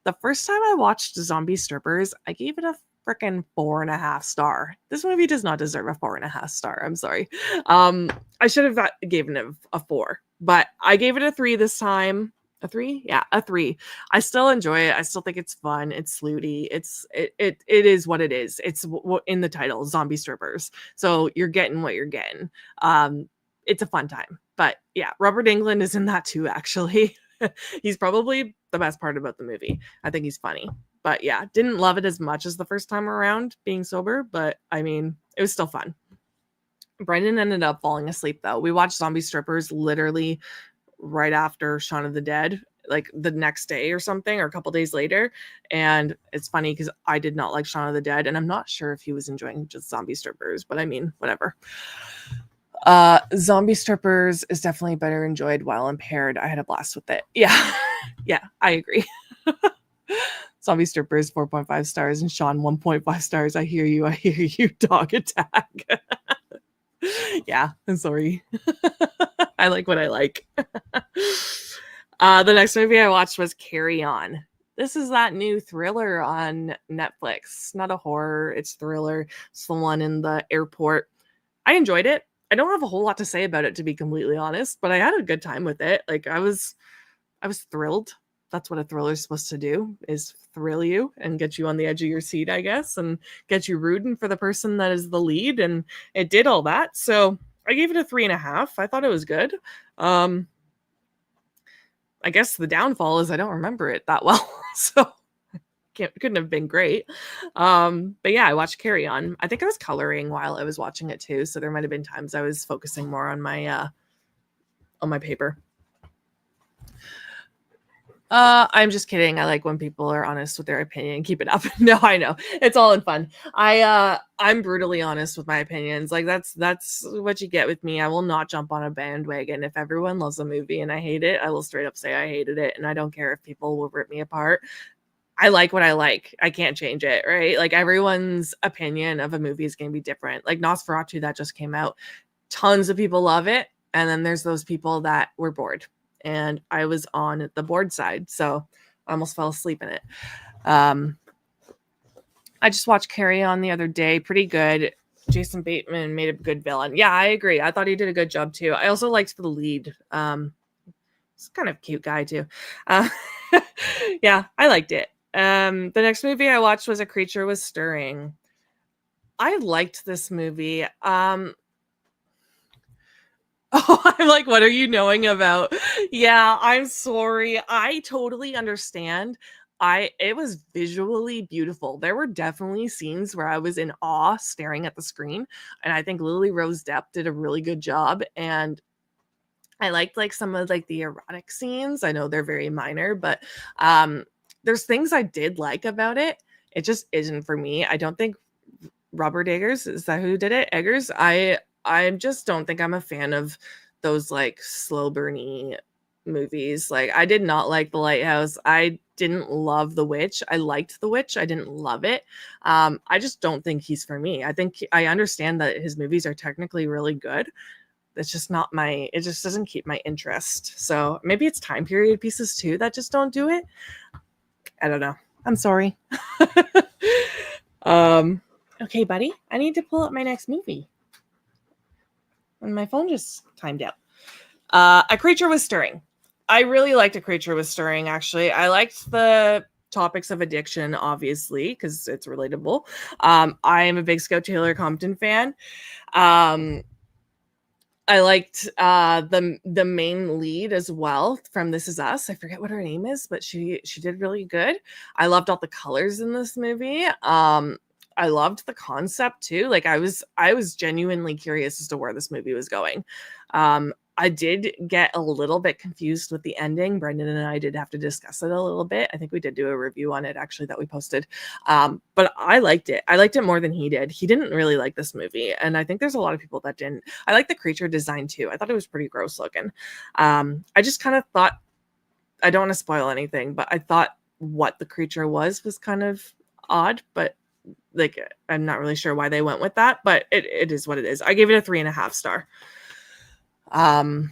The first time I watched Zombie Strippers, I gave it a freaking 4.5 star. This movie does not deserve a 4.5 star. I'm sorry. I should have given it a 4, but I gave it a 3 this time. A 3? Yeah, a 3. I still enjoy it. I still think it's fun. It's sleuty. It is what it is. It's in the title, Zombie Strippers. So you're getting what you're getting. It's a fun time. But yeah, Robert Englund is in that too, actually. He's probably the best part about the movie. I think he's funny. But yeah, didn't love it as much as the first time around being sober, but I mean, it was still fun. Brendan ended up falling asleep though. We watched Zombie Strippers literally right after Shaun of the Dead, like the next day or something, or a couple days later. And it's funny because I did not like Shaun of the Dead, and I'm not sure if he was enjoying just Zombie Strippers, but I mean, whatever. Zombie Strippers is definitely better enjoyed while impaired. I had a blast with it. Yeah. Yeah, I agree. Zombie Strippers 4.5 stars, and Sean 1.5 stars. I hear you, dog attack. Yeah, I'm sorry. I like what I like. The next movie I watched was Carry On. This is that new thriller on Netflix. Not a horror, it's thriller. It's the one in the airport. I enjoyed it. I don't have a whole lot to say about it, to be completely honest, but I had a good time with it. Like I was thrilled. That's what a thriller is supposed to do, is thrill you and get you on the edge of your seat, I guess, and get you rooting for the person that is the lead. And it did all that. So I gave it a 3.5. I thought it was good. I guess the downfall is I don't remember it that well. So couldn't have been great. But yeah, I watched Carry On. I think I was coloring while I was watching it too. So there might've been times I was focusing more on my paper. I'm just kidding. I like when people are honest with their opinion. Keep it up. No, I know. It's all in fun. I'm brutally honest with my opinions. Like that's what you get with me. I will not jump on a bandwagon. If everyone loves a movie and I hate it, I will straight up say I hated it. And I don't care if people will rip me apart. I like what I like. I can't change it, right? Like everyone's opinion of a movie is going to be different. Like Nosferatu that just came out. Tons of people love it. And then there's those people that were bored. And I was on the board side, so I almost fell asleep in it. I just watched Carry On the other day. Pretty good. Jason Bateman made a good villain. Yeah, I agree. I thought he did a good job too. I also liked the lead. He's kind of a cute guy too. Yeah, I liked it. The next movie I watched was A Creature Was Stirring. I liked this movie. Oh, I'm like, what are you knowing about? Yeah, I'm sorry. I totally understand. It was visually beautiful. There were definitely scenes where I was in awe staring at the screen, and I think Lily Rose Depp did a really good job. And I liked like some of like the erotic scenes. I know they're very minor, but there's things I did like about it. It just isn't for me. I don't think Robert Eggers, is that who did it? Eggers? I just don't think I'm a fan of those like slow burny movies. Like, I did not like The Lighthouse. I didn't love The Witch. I liked The Witch. I didn't love it. I just don't think he's for me. I think I understand that his movies are technically really good. It's just not my, it just doesn't keep my interest. So maybe it's time period pieces too that just don't do it. I don't know. I'm sorry. Okay, buddy. I need to pull up my next movie. And my phone just timed out. A Creature Was Stirring. I really liked A Creature Was Stirring, actually. I liked the topics of addiction, obviously, because it's relatable. I am a big Scout Taylor Compton fan. I liked the main lead as well from This Is Us. I forget what her name is, but she did really good. I loved all the colors in this movie. I loved the concept too. Like I was genuinely curious as to where this movie was going. I did get a little bit confused with the ending. Brendan and I did have to discuss it a little bit. I think we did do a review on it actually that we posted. But I liked it. I liked it more than he did. He didn't really like this movie. And I think there's a lot of people that didn't. I like the creature design too. I thought it was pretty gross looking. I just kind of thought, I don't want to spoil anything, but I thought what the creature was kind of odd, but like, I'm not really sure why they went with that, but it is what it is. I gave it a 3.5 star. I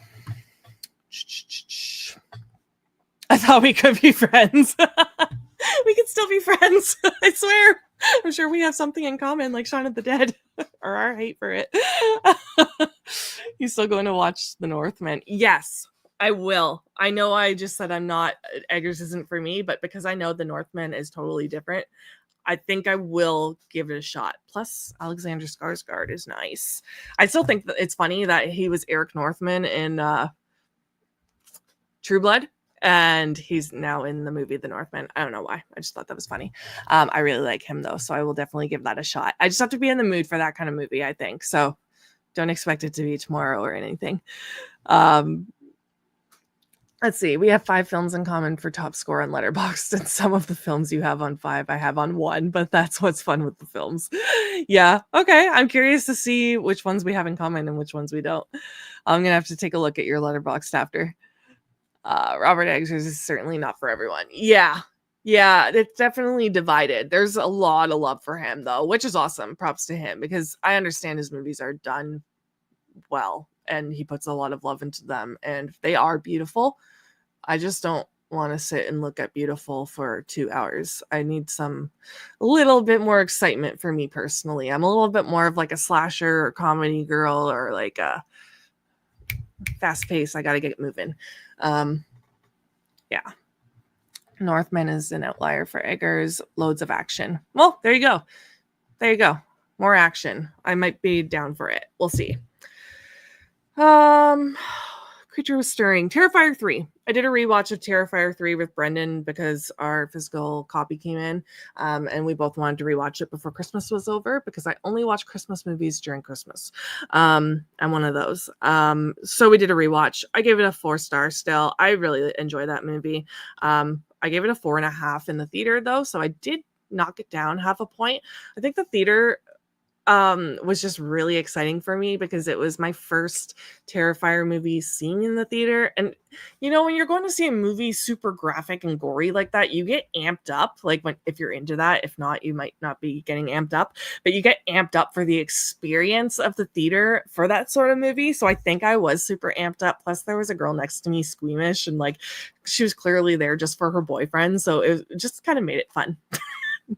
thought we could be friends. We could still be friends. I swear. I'm sure we have something in common, like Shaun of the Dead, or our hate for it. You still going to watch The Northman? Yes, I will. I know I just said I'm not, Eggers isn't for me, but because I know The Northman is totally different, I think I will give it a shot. Plus, Alexander Skarsgård is nice. I still think that it's funny that he was Eric Northman in True Blood, and he's now in the movie The Northman. I don't know why. I just thought that was funny. I really like him, though, so I will definitely give that a shot. I just have to be in the mood for that kind of movie, I think. So don't expect it to be tomorrow or anything. Let's see. We have 5 films in common for top score on Letterboxd, and some of the films you have on 5, I have on 1, but that's what's fun with the films. Yeah. Okay. I'm curious to see which ones we have in common and which ones we don't. I'm going to have to take a look at your Letterboxd after. Robert Eggers is certainly not for everyone. Yeah. Yeah. It's definitely divided. There's a lot of love for him, though, which is awesome. Props to him, because I understand his movies are done well and he puts a lot of love into them and they are beautiful. I just don't want to sit and look at beautiful for 2 hours. I need a little bit more excitement for me personally. I'm a little bit more of like a slasher or comedy girl, or like a fast pace. I got to get moving. Yeah. Northman is an outlier for Eggers. Loads of action. Well, there you go. There you go. More action. I might be down for it. We'll see. Creature Was Stirring. Terrifier 3. I did a rewatch of Terrifier 3 with Brendan because our physical copy came in, and we both wanted to rewatch it before Christmas was over, because I only watch Christmas movies during Christmas. I'm one of those. So we did a rewatch. I gave it a 4 star still. I really enjoy that movie. I gave it a 4.5 in the theater, though, so I did knock it down half a point. I think the theater was just really exciting for me because it was my first Terrifier movie seeing in the theater. And you know, when you're going to see a movie super graphic and gory like that, you get amped up. Like, if you're into that. If not, you might not be getting amped up, but you get amped up for the experience of the theater for that sort of movie. So I think I was super amped up. Plus there was a girl next to me squeamish, and like, she was clearly there just for her boyfriend, so it just kind of made it fun.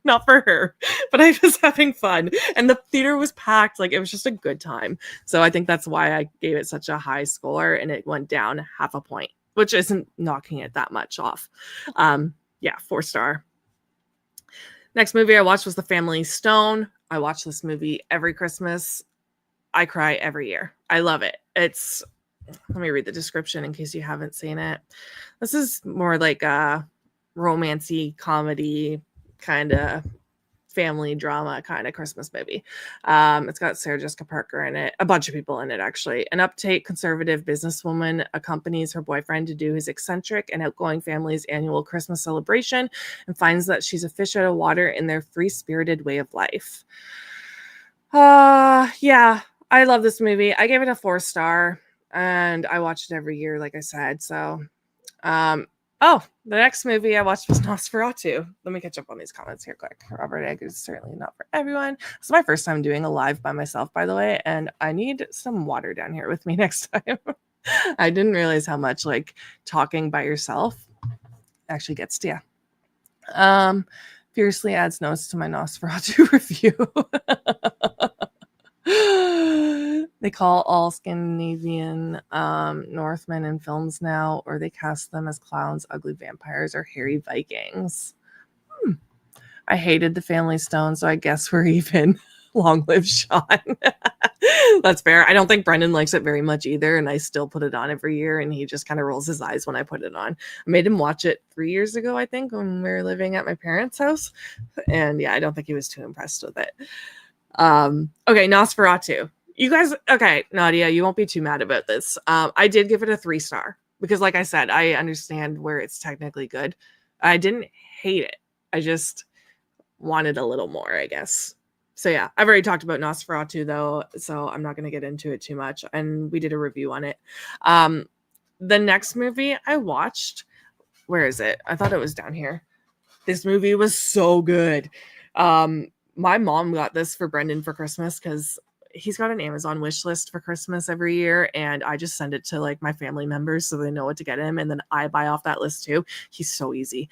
Not for her, but I was having fun, and the theater was packed. Like, it was just a good time. So I think that's why I gave it such a high score, and it went down half a point, which isn't knocking it that much off. Yeah, 4 star. Next movie I watched was The Family Stone. I watch this movie every Christmas. I cry every year. I love it. Let me read the description in case you haven't seen it. This is more like a romancy comedy kind of family drama kind of Christmas movie. It's got Sarah Jessica Parker in it, a bunch of people in it actually. An uptight conservative businesswoman accompanies her boyfriend to do his eccentric and outgoing family's annual Christmas celebration, and finds that she's a fish out of water in their free-spirited way of life. Yeah, I love this movie. I gave it a 4 star, and I watch it every year, like I said. So Oh, the next movie I watched was Nosferatu. Let me catch up on these comments here quick. Robert Egg is certainly not for everyone. It's my first time doing a live by myself, by the way, and I need some water down here with me next time. I didn't realize how much like talking by yourself actually gets to you. Fiercely adds notes to my Nosferatu review. They call all Scandinavian Northmen in films now, or they cast them as clowns, ugly vampires, or hairy Vikings. I hated the Family Stone, so I guess we're even. Long live Sean. That's fair. I don't think Brendan likes it very much either, and I still put it on every year, and he just kind of rolls his eyes when I put it on. I made him watch it 3 years ago, I think, when we were living at my parents' house, and yeah, I don't think he was too impressed with it. Okay, Nosferatu. You guys, okay, Nadia, you won't be too mad about this. I did give it a 3-star because, like I said, I understand where it's technically good. I didn't hate it. I just wanted a little more, I guess. So yeah, I've already talked about Nosferatu though, so I'm not going to get into it too much. And we did a review on it. The next movie I watched, where is it? I thought it was down here. This movie was so good. My mom got this for Brendan for Christmas because he's got an Amazon wish list for Christmas every year, and I just send it to like my family members so they know what to get him, and then I buy off that list too. He's so easy.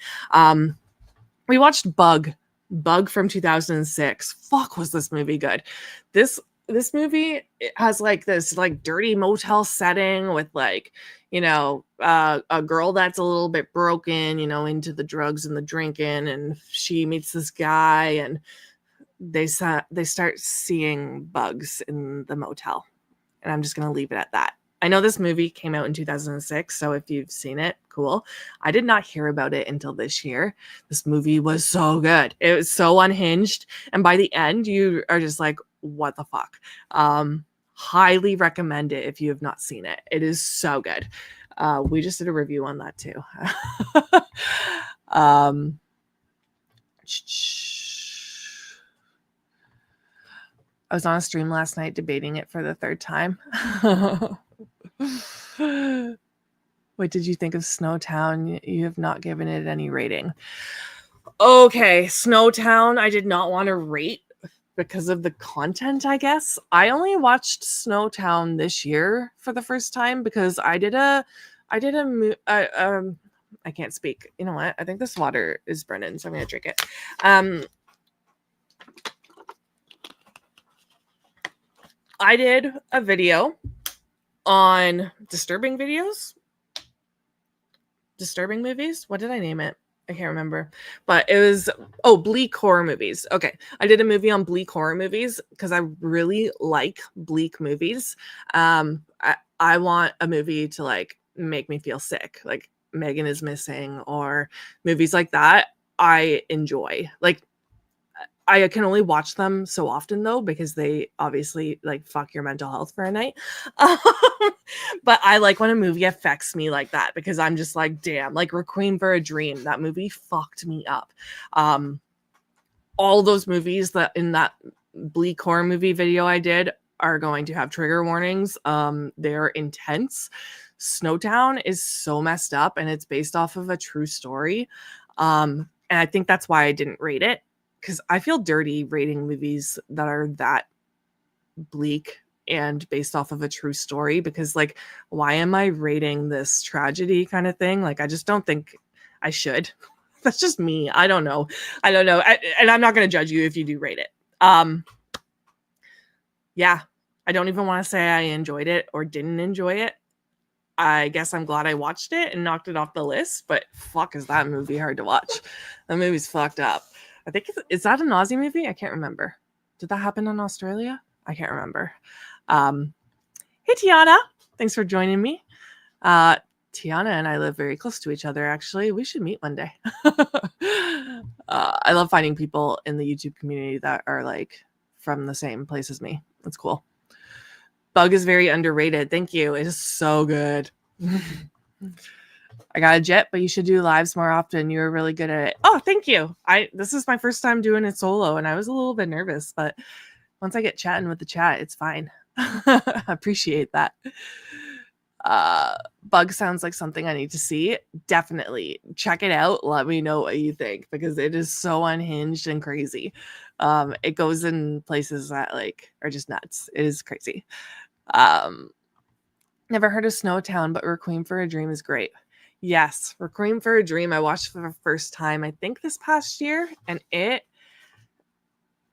We watched Bug from 2006. Fuck, was this movie good. This movie has like this like dirty motel setting with like, you know, a girl that's a little bit broken, you know, into the drugs and the drinking, and she meets this guy, and they start seeing bugs in the motel. And I'm just going to leave it at that. I know this movie came out in 2006, so if you've seen it, cool. I did not hear about it until this year. This movie was so good. It was so unhinged. And by the end, you are just like, what the fuck? Highly recommend it if you have not seen it. It is so good. We just did a review on that too. I was on a stream last night debating it for the 3rd time. What did you think of Snowtown? You have not given it any rating. Okay, Snowtown, I did not want to rate because of the content, I guess. I only watched Snowtown this year for the first time because I can't speak. You know what? I think this water is Brennan, so I'm going to drink it. I did a video on disturbing movies. What did I name it? I can't remember, but it was, bleak horror movies. Okay. I did a movie on bleak horror movies because I really like bleak movies. I want a movie to like make me feel sick, like Megan is Missing or movies like that. I enjoy. Like, I can only watch them so often though, because they obviously like fuck your mental health for a night. But I like when a movie affects me like that because I'm just like, damn, like Requiem for a Dream. That movie fucked me up. All those movies that in that bleak horror movie video I did are going to have trigger warnings. They're intense. Snowtown is so messed up and it's based off of a true story. And I think that's why I didn't rate it. Because I feel dirty rating movies that are that bleak and based off of a true story, because like, why am I rating this tragedy kind of thing? Like, I just don't think I should. That's just me. I don't know. And I'm not going to judge you if you do rate it. Yeah, I don't even want to say I enjoyed it or didn't enjoy it. I guess I'm glad I watched it and knocked it off the list, but fuck, is that movie hard to watch. That movie's fucked up. I think, is that an Aussie movie? I can't remember. Did that happen in Australia? I can't remember. Hey, Tiana. Thanks for joining me. Tiana and I live very close to each other, actually. We should meet one day. I love finding people in the YouTube community that are like from the same place as me. That's cool. Bug is very underrated. Thank you. It is so good. I got a jet, but you should do lives more often. You were really good at it. Oh, thank you. This is my first time doing it solo, and I was a little bit nervous, but once I get chatting with the chat, it's fine. I appreciate that. Bug sounds like something I need to see. Definitely check it out. Let me know what you think, because it is so unhinged and crazy. It goes in places that like are just nuts. It is crazy. Never heard of Snowtown, but Requiem for a Dream is great. Yes, Requiem for a Dream I watched for the first time I think this past year, and it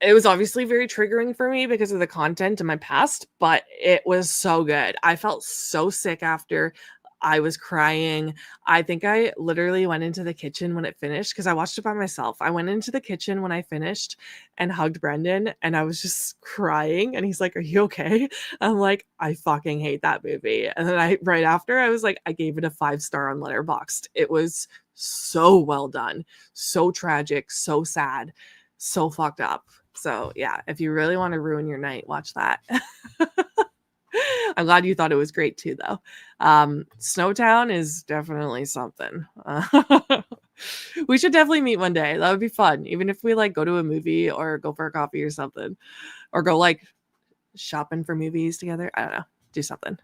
was obviously very triggering for me because of the content in my past, but it was so good. I felt so sick after. I was crying. I think I literally went into the kitchen when it finished because I watched it by myself. I went into the kitchen when I finished and hugged Brendan, and I was just crying. And he's like, "Are you okay?" I'm like, "I fucking hate that movie." And then right after, I was like, I gave it a 5-star on Letterboxd. It was so well done, so tragic, so sad, so fucked up. So yeah, if you really want to ruin your night, watch that. I'm glad you thought it was great too, though. Snowtown is definitely something. We should definitely meet one day. That would be fun, even if we like go to a movie or go for a coffee or something, or go like shopping for movies together. I don't know, do something.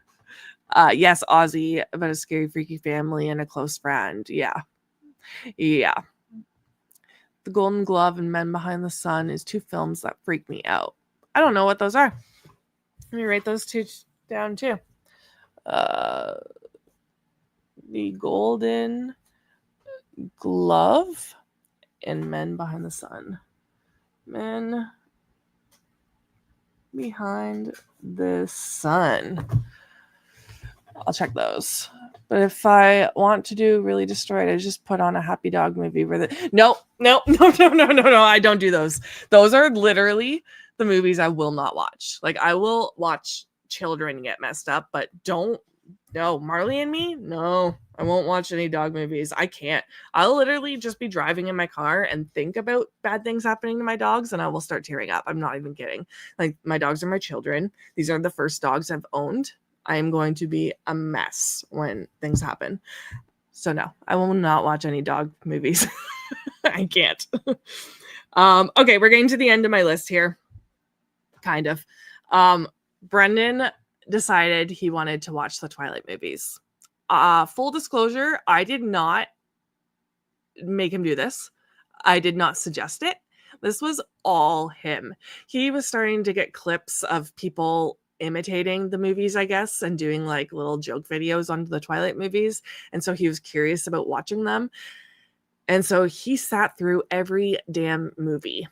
Yes, Ozzy, about a scary, freaky family and a close friend. Yeah, yeah. The Golden Glove and Men Behind the Sun is 2 films that freak me out. I don't know what those are. Let me write those 2 down too. The Golden Glove and Men Behind the Sun. Men Behind the Sun. I'll check those. But if I want to do Really Destroyed, I just put on a Happy Dog movie where no, I don't do those. Those are literally the movies I will not watch. Like, I will watch children get messed up, but Marley and Me, no, I won't watch any dog movies. I can't. I'll literally just be driving in my car and think about bad things happening to my dogs, and I will start tearing up. I'm not even kidding. Like, my dogs are my children. These are the first dogs I've owned. I am going to be a mess when things happen. So no, I will not watch any dog movies. I can't. Okay, we're getting to the end of my list here. Kind of. Brendan decided he wanted to watch the Twilight movies. Full disclosure, I did not make him do this. I did not suggest it. This was all him. He was starting to get clips of people imitating the movies, I guess, and doing like little joke videos on the Twilight movies. And so he was curious about watching them. And so he sat through every damn movie.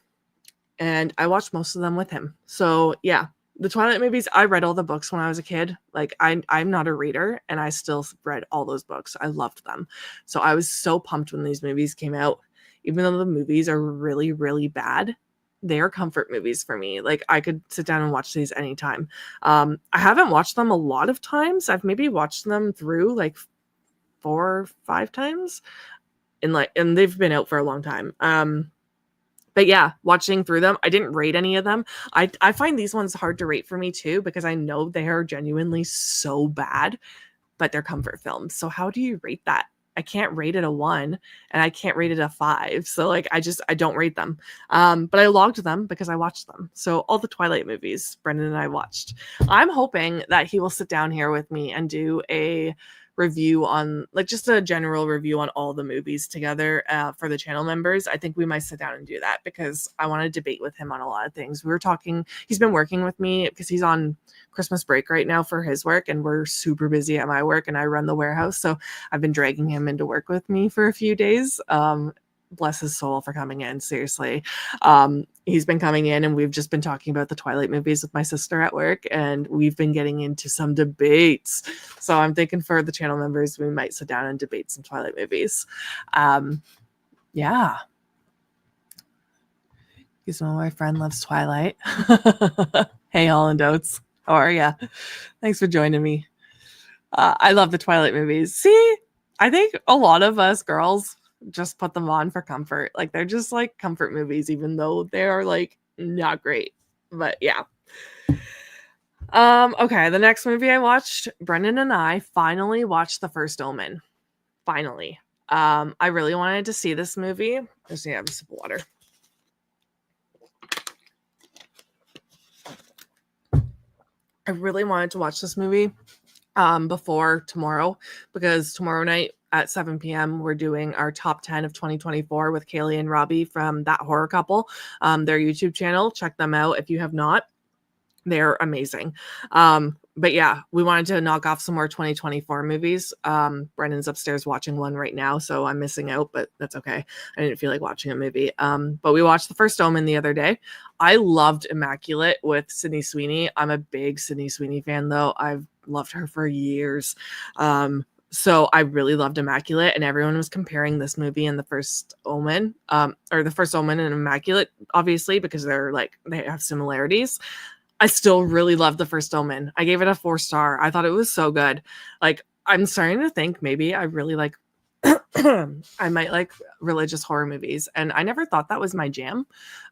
And I watched most of them with him. So yeah, the Twilight movies, I read all the books when I was a kid. Like, I'm not a reader, and I still read all those books. I loved them. So I was so pumped when these movies came out. Even though the movies are really, really bad, they are comfort movies for me. Like, I could sit down and watch these anytime. I haven't watched them a lot of times. I've maybe watched them through like 4 or 5 times. And they've been out for a long time. But yeah, watching through them, I didn't rate any of them. I find these ones hard to rate for me too, because I know they are genuinely so bad, but they're comfort films. So how do you rate that? I can't rate it a 1, and I can't rate it a 5. So like, I don't rate them. But I logged them because I watched them. So all the Twilight movies, Brendan and I watched. I'm hoping that he will sit down here with me and do a review on, like, just a general review on all the movies together for the channel members. I think we might sit down and do that because I want to debate with him on a lot of things. We were talking, he's been working with me because he's on Christmas break right now for his work, and we're super busy at my work, and I run the warehouse. So I've been dragging him into work with me for a few days. Bless his soul for coming in. Seriously. He's been coming in, and we've just been talking about the Twilight movies with my sister at work, and we've been getting into some debates. So I'm thinking for the channel members, we might sit down and debate some Twilight movies. Yeah. Because my friend loves Twilight. Hey, Holland Oates. How are ya? Thanks for joining me. I love the Twilight movies. See, I think a lot of us girls just put them on for comfort. Like, they're just like comfort movies, even though they are like not great. But yeah. Okay, the next movie I watched, Brendan and I finally watched The First Omen. Finally. I really wanted to see this movie. Just need to have a sip of water. I really wanted to watch this movie. before tomorrow, because tomorrow night at 7 p.m. we're doing our top 10 of 2024 with Kaylee and Robbie from That Horror Couple. Their YouTube channel, check them out if you have not. They're amazing. But yeah, we wanted to knock off some more 2024 movies. Brendan's upstairs watching one right now, so I'm missing out, but that's okay. I didn't feel like watching a movie. But we watched The First Omen the other day. I loved Immaculate with Sydney Sweeney. I'm a big Sydney Sweeney fan, though. I've loved her for years. So I really loved Immaculate, and everyone was comparing this movie and The First Omen, or The First Omen and Immaculate, obviously, because they have similarities. I still really loved The First Omen. I gave it a 4-star. I thought it was so good. Like, I'm starting to think maybe I really like I might like religious horror movies, and I never thought that was my jam.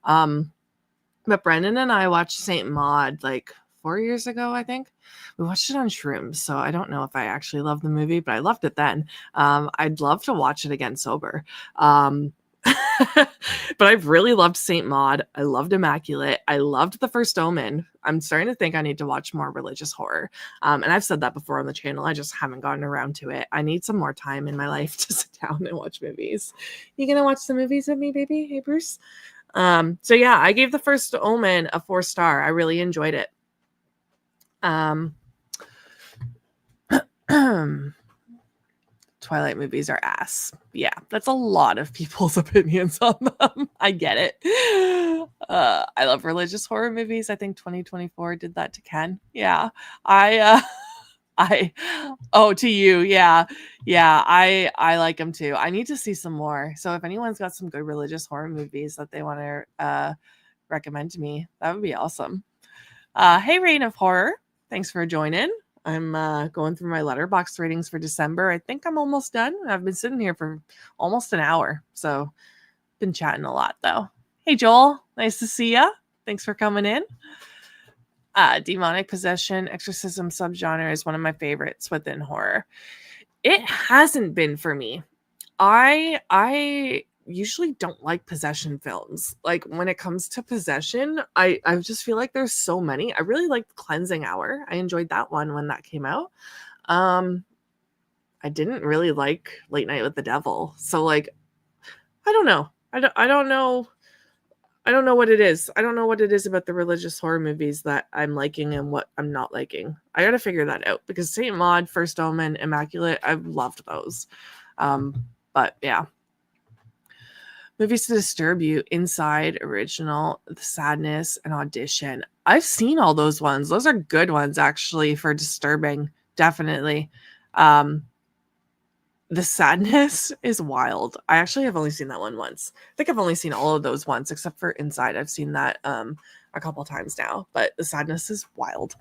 But Brendan and I watched Saint Maud like 4 years ago, I think. We watched it on shrooms, so I don't know if I actually loved the movie, but I loved it then. I'd love to watch it again sober. But I've really loved Saint Maud. I loved Immaculate. I loved The First Omen. I'm starting to think I need to watch more religious horror. And I've said that before on the channel. I just haven't gotten around to it. I need some more time in my life to sit down and watch movies. You gonna watch the movies with me, baby? Hey, Bruce. So yeah, I gave The First Omen a 4-star. I really enjoyed it. Twilight movies are ass. Yeah, that's a lot of people's opinions on them. I get it. I love religious horror movies. I think 2024 did that to Ken. Yeah. To you. Yeah. Yeah. I like them too. I need to see some more. So if anyone's got some good religious horror movies that they want to recommend to me, that would be awesome. Hey, Reign of Horror. Thanks for joining. I'm going through my Letterboxd ratings for December. I think I'm almost done. I've been sitting here for almost an hour, so been chatting a lot though. Hey, Joel, nice to see ya. Thanks for coming in. Demonic possession, exorcism subgenre is one of my favorites within horror. It hasn't been for me. I usually don't like possession films. Like when it comes to possession, I just feel like there's so many. I really liked Cleansing Hour. I enjoyed that one when that came out. I didn't really like Late Night with the Devil. So like, I don't know. I don't know. I don't know what it is. I don't know what it is about the religious horror movies that I'm liking and what I'm not liking. I got to figure that out because Saint Maud, First Omen, Immaculate, I've loved those. But yeah. Movies to disturb you: Inside, Original, The Sadness, and Audition. I've seen all those ones. Those are good ones, actually, for disturbing. Definitely. The Sadness is wild. I actually have only seen that one once. I think I've only seen all of those once, except for Inside. I've seen that a couple times now. But The Sadness is wild.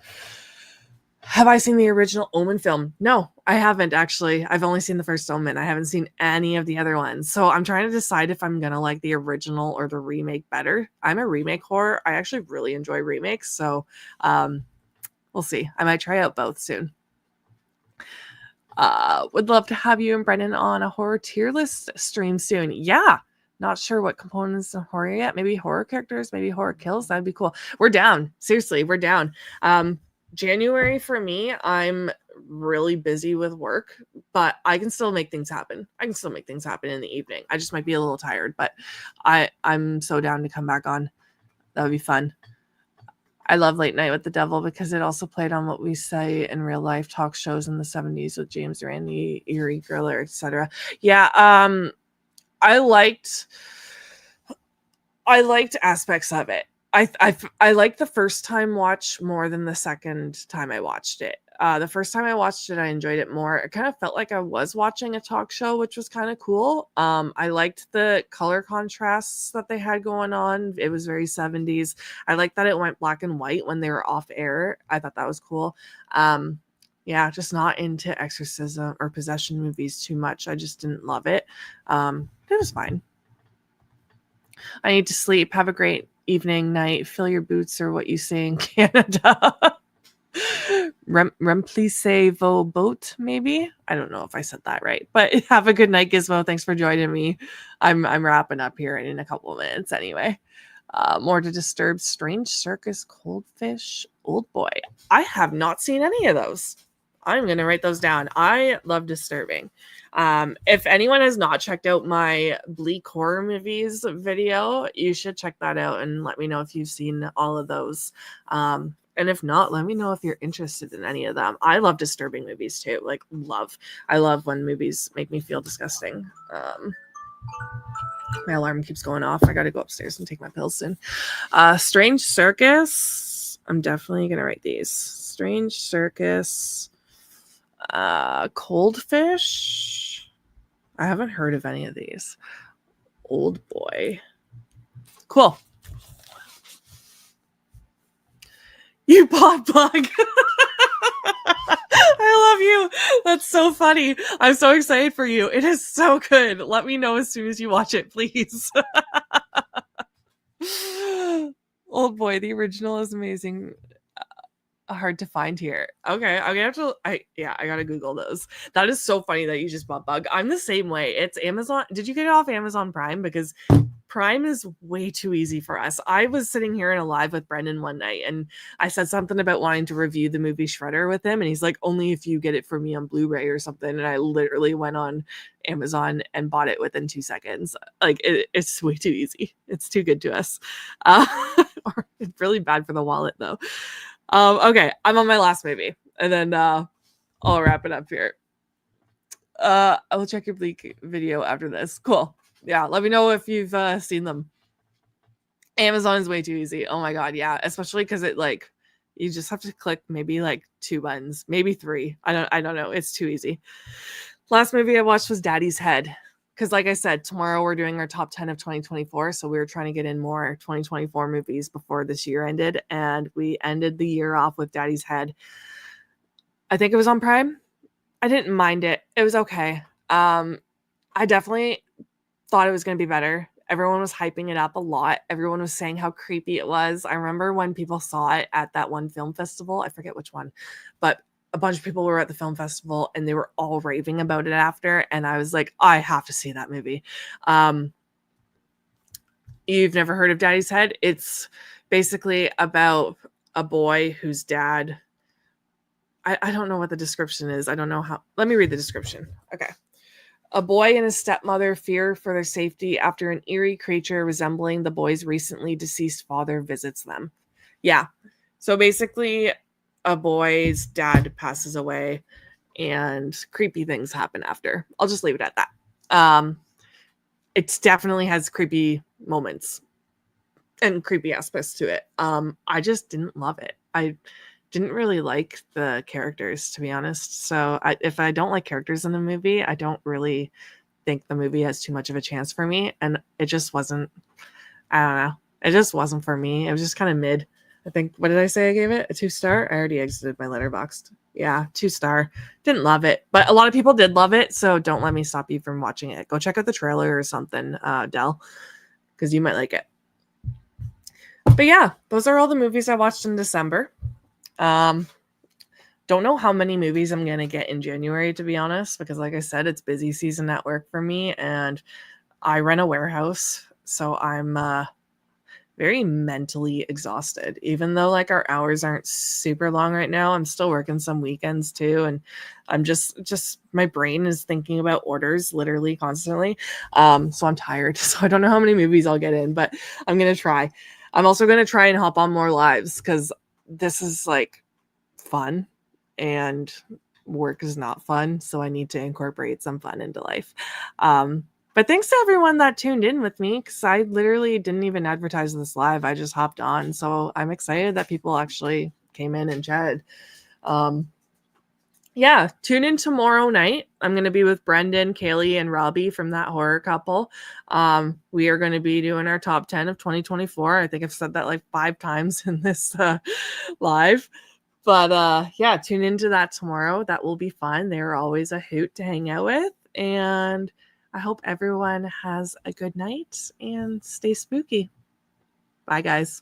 Have I seen the original Omen film? No, I haven't actually. I've only seen the first Omen. I haven't seen any of the other ones. So I'm trying to decide if I'm going to like the original or the remake better. I'm a remake horror. I actually really enjoy remakes. So we'll see. I might try out both soon. Would love to have you and Brendan on a horror tier list stream soon. Yeah. Not sure what components of horror yet. Maybe horror characters, maybe horror kills. That'd be cool. We're down. Seriously, we're down. January for me, I'm really busy with work, but I can still make things happen. I can still make things happen in the evening. I just might be a little tired, but I'm so down to come back on. That would be fun. I love Late Night with the Devil because it also played on What We Say in Real Life talk shows in the 70s with James Randi, Erie Griller, etc. Yeah, I liked aspects of it. I liked the first time watch more than the second time I watched it. The first time I watched it, I enjoyed it more. It kind of felt like I was watching a talk show, which was kind of cool. I liked the color contrasts that they had going on. It was very 70s. I liked that it went black and white when they were off air. I thought that was cool. Yeah, just not into exorcism or possession movies too much. I just didn't love it. It was fine. I need to sleep. Have a great evening, night. Fill your boots or what you say in Canada. Remplissez vos boat, maybe? I don't know if I said that right, but have a good night, Gizmo. Thanks for joining me. I'm wrapping up here in a couple of minutes anyway. More to disturb: Strange Circus, Cold Fish, Old Boy. I have not seen any of those. I'm going to write those down. I love disturbing. If anyone has not checked out my bleak horror movies video, you should check that out and let me know if you've seen all of those. And if not, let me know if you're interested in any of them. I love disturbing movies too. Like, love. I love when movies make me feel disgusting. My alarm keeps going off. I got to go upstairs and take my pills soon. Strange Circus. I'm definitely going to write these. Strange Circus. Cold Fish. I haven't heard of any of these. Old Boy. Cool. You bought Bug. I love you. That's so funny. I'm so excited for you. It is so good. Let me know as soon as you watch it, please. Old Boy, the original is amazing. Hard to find here. Okay, I'm gonna have to. I gotta Google those. That is so funny that you just bought Bug. I'm the same way. It's Amazon. Did you get it off Amazon Prime? Because Prime is way too easy for us. I was sitting here in a live with Brendan one night, and I said something about wanting to review the movie Shredder with him, and he's like, "Only if you get it for me on Blu-ray or something." And I literally went on Amazon and bought it within 2 seconds. Like it's way too easy. It's too good to us. It's really bad for the wallet though. Okay, I'm on my last movie, and then I'll wrap it up here. I will check your bleak video after this. Cool. Yeah, let me know if you've seen them. Amazon is way too easy. Oh my god, yeah, especially because it like you just have to click maybe like 2 buttons, maybe 3. I don't know. It's too easy. Last movie I watched was Daddy's Head. Because like I said, tomorrow we're doing our top 10 of 2024. So we were trying to get in more 2024 movies before this year ended. And we ended the year off with Daddy's Head. I think it was on Prime. I didn't mind it. It was okay. I definitely thought it was going to be better. Everyone was hyping it up a lot. Everyone was saying how creepy it was. I remember when people saw it at that one film festival. I forget which one. But a bunch of people were at the film festival and they were all raving about it after. And I was like, I have to see that movie. You've never heard of Daddy's Head? It's basically about a boy whose dad, I don't know what the description is. I don't know how. Let me read the description. Okay. A boy and his stepmother fear for their safety after an eerie creature resembling the boy's recently deceased father visits them. Yeah. So basically, a boy's dad passes away and creepy things happen after. I'll just leave it at that. It definitely has creepy moments and creepy aspects to it. I just didn't love it. I didn't really like the characters, to be honest. So if I don't like characters in the movie, I don't really think the movie has too much of a chance for me. And it just wasn't, I don't know. It just wasn't for me. It was just kind of mid. I think, what did I say I gave it? A 2-star? I already exited my Letterboxd. Yeah, 2-star. Didn't love it. But a lot of people did love it, so don't let me stop you from watching it. Go check out the trailer or something, Del, because you might like it. But yeah, those are all the movies I watched in December. Don't know how many movies I'm going to get in January, to be honest, because like I said, it's busy season at work for me, and I run a warehouse, so I'm very mentally exhausted. Even though like our hours aren't super long right now, I'm still working some weekends too, and I'm just my brain is thinking about orders literally constantly. So I'm tired. So I don't know how many movies I'll get in, but I'm gonna try. I'm also gonna try and hop on more lives because this is like fun and work is not fun. So I need to incorporate some fun into life. But thanks to everyone that tuned in with me, because I literally didn't even advertise this live. I just hopped on. So I'm excited that people actually came in and chatted. Yeah, tune in tomorrow night. I'm going to be with Brendan, Kaylee, and Robbie from That Horror Couple. We are going to be doing our top 10 of 2024. I think I've said that like 5 times in this live. But yeah, tune into that tomorrow. That will be fun. They're always a hoot to hang out with. And I hope everyone has a good night and stay spooky. Bye, guys.